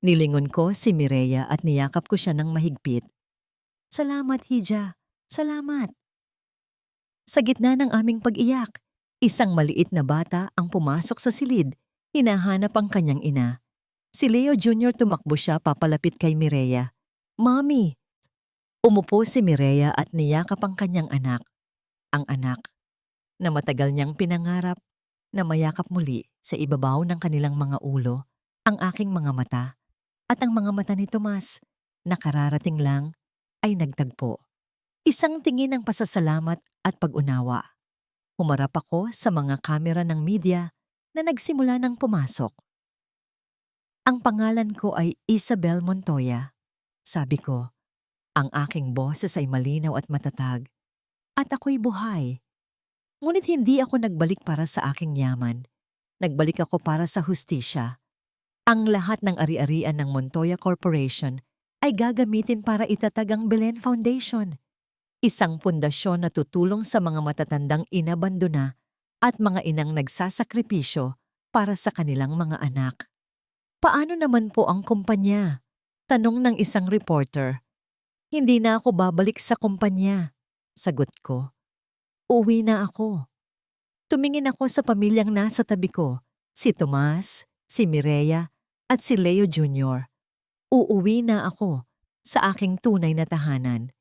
Nilingon ko si Mireya at niyakap ko siya ng mahigpit. "Salamat, Hija. Salamat." Sa gitna ng aming pag-iyak, isang maliit na bata ang pumasok sa silid, hinahanap ang kanyang ina. Si Leo Jr. tumakbo siya papalapit kay Mireya. "Mommy!" Umupo si Mireya at niyakap ang kanyang anak. Ang anak, na matagal niyang pinangarap, na mayakap muli sa ibabaw ng kanilang mga ulo, ang aking mga mata, at ang mga mata ni Tomas, na kararating lang, ay nagtagpo. Isang tingin ng pasasalamat at pag-unawa. Humarap ako sa mga kamera ng media na nagsimula ng pumasok. "Ang pangalan ko ay Isabel Montoya," sabi ko. Ang aking boses ay malinaw at matatag. "At ako'y buhay." Ngunit hindi ako nagbalik para sa aking yaman. Nagbalik ako para sa hustisya. Ang lahat ng ari-arian ng Montoya Corporation ay gagamitin para itatag ang Belen Foundation. Isang pundasyon na tutulong sa mga matatandang inabandona at mga inang nagsasakripisyo para sa kanilang mga anak. "Paano naman po ang kumpanya?" tanong ng isang reporter. "Hindi na ako babalik sa kumpanya," sagot ko. "Uwi na ako." Tumingin ako sa pamilyang nasa tabi ko, si Tomas, si Mireya, at si Leo Jr. "Uuwi na ako," sa aking tunay na tahanan.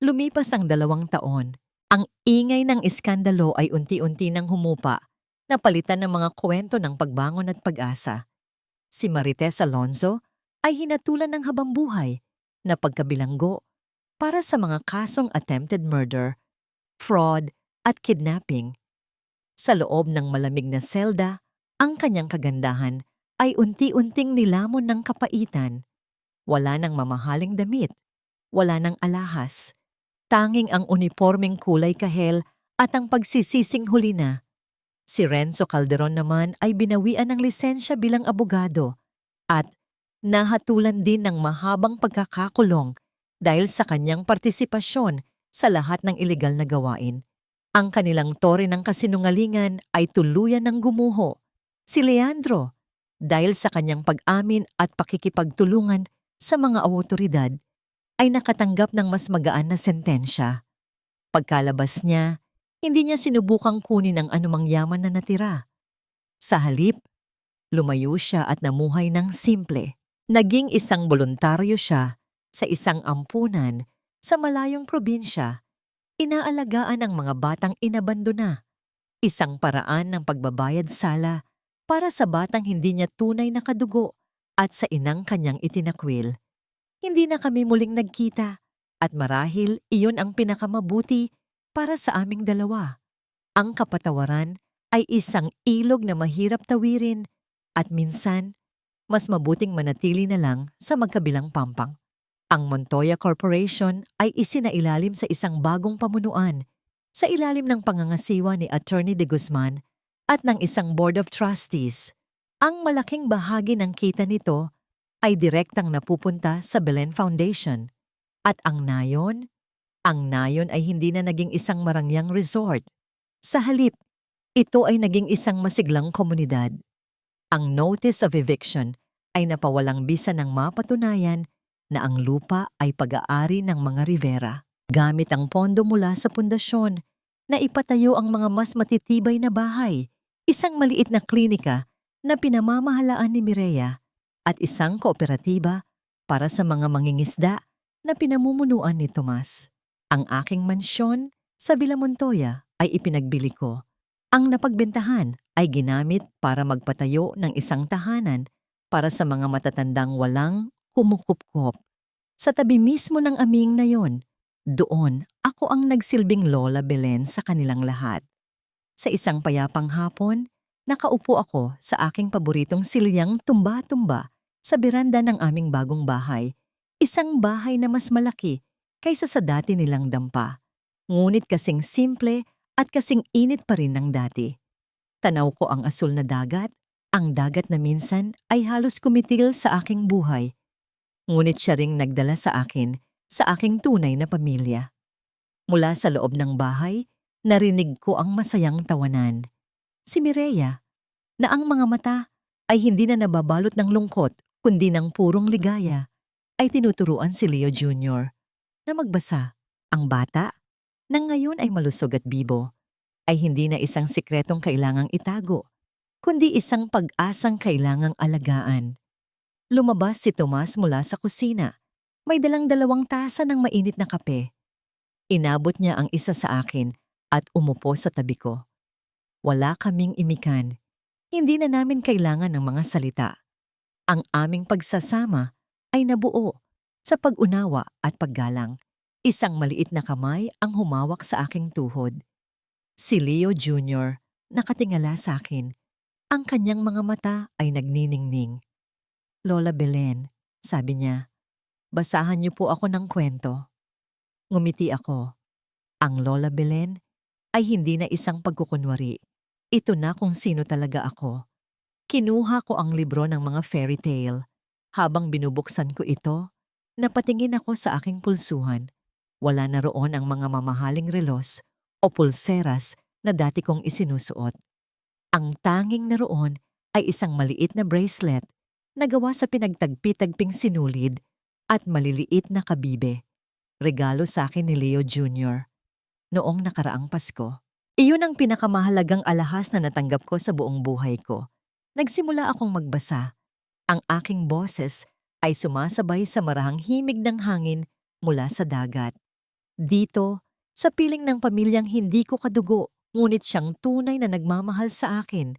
Lumipas ang 2 taon. Ang ingay ng iskandalo ay unti-unti nang humupa, napalitan ng mga kwento ng pagbangon at pag-asa. Si Marites Alonzo ay hinatulan ng habambuhay na pagkabilanggo para sa mga kasong attempted murder, fraud at kidnapping. Sa loob ng malamig na selda, ang kanyang kagandahan ay unti-unting nilamon ng kapaitan. Wala nang mamahaling damit, wala nang alahas. Tanging ang unipormeng kulay kahel at ang pagsisising huli na. Si Renzo Calderon naman ay binawian ng lisensya bilang abogado at nahatulan din ng mahabang pagkakakulong dahil sa kanyang partisipasyon sa lahat ng ilegal na gawain. Ang kanilang tore ng kasinungalingan ay tuluyan ng gumuho. Si Leandro, dahil sa kanyang pag-amin at pakikipagtulungan sa mga awtoridad, ay nakatanggap ng mas magaan na sentensya. Pagkalabas niya, hindi niya sinubukang kunin ang anumang yaman na natira. Sa halip, lumayo siya at namuhay ng simple. Naging isang voluntaryo siya sa isang ampunan sa malayong probinsya. Inaalagaan ang mga batang inabandona. Isang paraan ng pagbabayad sala para sa batang hindi niya tunay na kadugo at sa inang kanyang itinakwil. Hindi na kami muling nagkita at marahil iyon ang pinakamabuti para sa aming dalawa. Ang kapatawaran ay isang ilog na mahirap tawirin at minsan, mas mabuting manatili na lang sa magkabilang pampang. Ang Montoya Corporation ay isinailalim sa isang bagong pamunuan sa ilalim ng pangangasiwa ni Attorney De Guzman at ng isang Board of Trustees. Ang malaking bahagi ng kita nito ay direktang napupunta sa Belen Foundation. At ang nayon ay hindi na naging isang marangyang resort. Sa halip, ito ay naging isang masiglang komunidad. Ang notice of eviction ay napawalang bisa ng mapatunayan na ang lupa ay pag-aari ng mga Rivera. Gamit ang pondo mula sa pundasyon na ipatayo ang mga mas matitibay na bahay, isang maliit na klinika na pinamamahalaan ni Mireya at isang kooperatiba para sa mga mangingisda na pinamumunuan ni Tomas. Ang aking mansyon sa Villa Montoya ay ipinagbili ko. Ang napagbentahan ay ginamit para magpatayo ng isang tahanan para sa mga matatandang walang kumukupkop. Sa tabi mismo ng aming na yon, doon ako ang nagsilbing Lola Belen sa kanilang lahat. Sa isang payapang hapon, nakaupo ako sa aking paboritong silyang tumba-tumba sa beranda ng aming bagong bahay, isang bahay na mas malaki kaysa sa dati nilang dampa. Ngunit kasing simple at kasing init pa rin ng dati. Tanaw ko ang asul na dagat, ang dagat na minsan ay halos kumitil sa aking buhay. Ngunit siya ring nagdala sa akin, sa aking tunay na pamilya. Mula sa loob ng bahay, narinig ko ang masayang tawanan. Si Mireya, na ang mga mata ay hindi na nababalot ng lungkot kundi ng purong ligaya, ay tinuturuan si Leo Jr. na magbasa. Ang bata, na ngayon ay malusog at bibo, ay hindi na isang sikretong kailangang itago, kundi isang pag-asang kailangang alagaan. Lumabas si Tomas mula sa kusina. May dalang 2 tasa ng mainit na kape. Inabot niya ang isa sa akin at umupo sa tabi ko. Wala kaming imikan. Hindi na namin kailangan ng mga salita. Ang aming pagsasama ay nabuo sa pag-unawa at paggalang. Isang maliit na kamay ang humawak sa aking tuhod. Si Leo Jr. nakatingala sa akin. Ang kanyang mga mata ay nagniningning. Lola Belen, sabi niya, basahan niyo po ako ng kwento. Ngumiti ako. Ang Lola Belen ay hindi na isang pagkukunwari. Ito na kung sino talaga ako. Kinuha ko ang libro ng mga fairy tale. Habang binubuksan ko ito, napatingin ako sa aking pulsuhan. Wala na roon ang mga mamahaling relos o pulseras na dati kong isinusuot. Ang tanging naroon ay isang maliit na bracelet na gawa sa pinagtagpi-tagping sinulid at maliliit na kabibe. Regalo sa akin ni Leo Jr. noong nakaraang Pasko. Iyon ang pinakamahalagang alahas na natanggap ko sa buong buhay ko. Nagsimula akong magbasa. Ang aking boses ay sumasabay sa marahang himig ng hangin mula sa dagat. Dito, sa piling ng pamilyang hindi ko kadugo, ngunit siyang tunay na nagmamahal sa akin.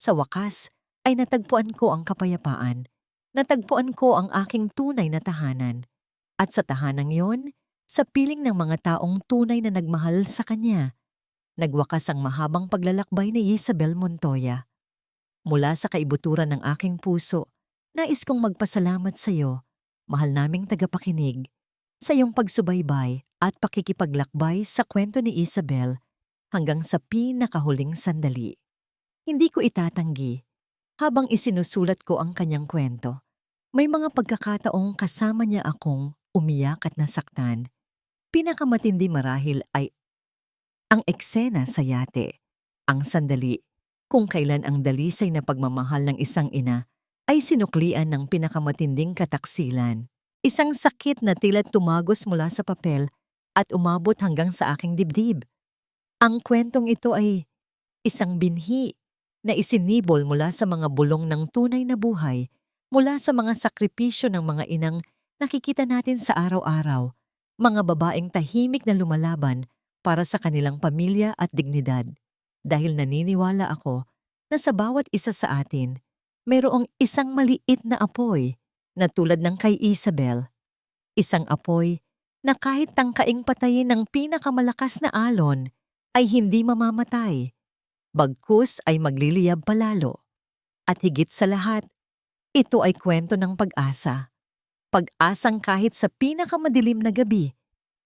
Sa wakas, ay natagpuan ko ang kapayapaan. Natagpuan ko ang aking tunay na tahanan. At sa tahanang yon, sa piling ng mga taong tunay na nagmahal sa kanya, nagwakas ang mahabang paglalakbay ni Isabel Montoya. Mula sa kaibuturan ng aking puso, nais kong magpasalamat sa iyo, mahal naming tagapakinig, sa iyong pagsubaybay at pakikipaglakbay sa kwento ni Isabel hanggang sa pinakahuling sandali. Hindi ko itatanggi, habang isinusulat ko ang kanyang kwento, may mga pagkakataong kasama niya akong umiyak at nasaktan. Pinakamatindi marahil ay ang eksena sa yate, ang sandali kung kailan ang dalisay na pagmamahal ng isang ina ay sinuklian ng pinakamatinding kataksilan. Isang sakit na tila tumagos mula sa papel at umabot hanggang sa aking dibdib. Ang kwentong ito ay isang binhi na isinibol mula sa mga bulong ng tunay na buhay, mula sa mga sakripisyo ng mga inang nakikita natin sa araw-araw, mga babaeng tahimik na lumalaban para sa kanilang pamilya at dignidad. Dahil naniniwala ako na sa bawat isa sa atin, mayroong isang maliit na apoy na tulad ng kay Isabel. Isang apoy na kahit tangkaing patayin ng pinakamalakas na alon ay hindi mamamatay. Bagkus ay magliliyab palalo. At higit sa lahat, ito ay kwento ng pag-asa. Pag-asang kahit sa pinakamadilim na gabi,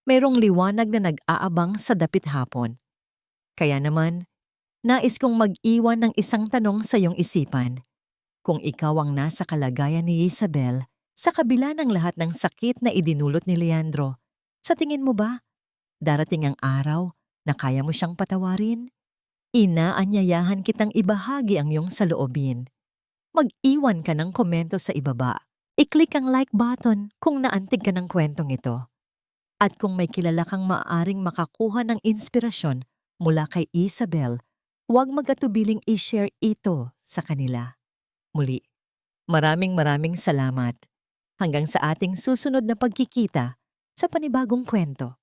mayroong liwanag na nag-aabang sa dapit hapon. Kaya naman, nais kong mag-iwan ng isang tanong sa iyong isipan. Kung ikaw ang nasa kalagayan ni Isabel, sa kabila ng lahat ng sakit na idinulot ni Leandro, sa tingin mo ba, darating ang araw na kaya mo siyang patawarin? Inaanyayahan kitang ibahagi ang iyong saloobin. Mag-iwan ka ng komento sa ibaba. I-click ang like button kung naantig ka ng kwentong ito. At kung may kilala kang maaaring makakuha ng inspirasyon mula kay Isabel, huwag mag-atubiling i-share ito sa kanila. Muli, maraming salamat. Hanggang sa ating susunod na pagkikita sa panibagong kwento.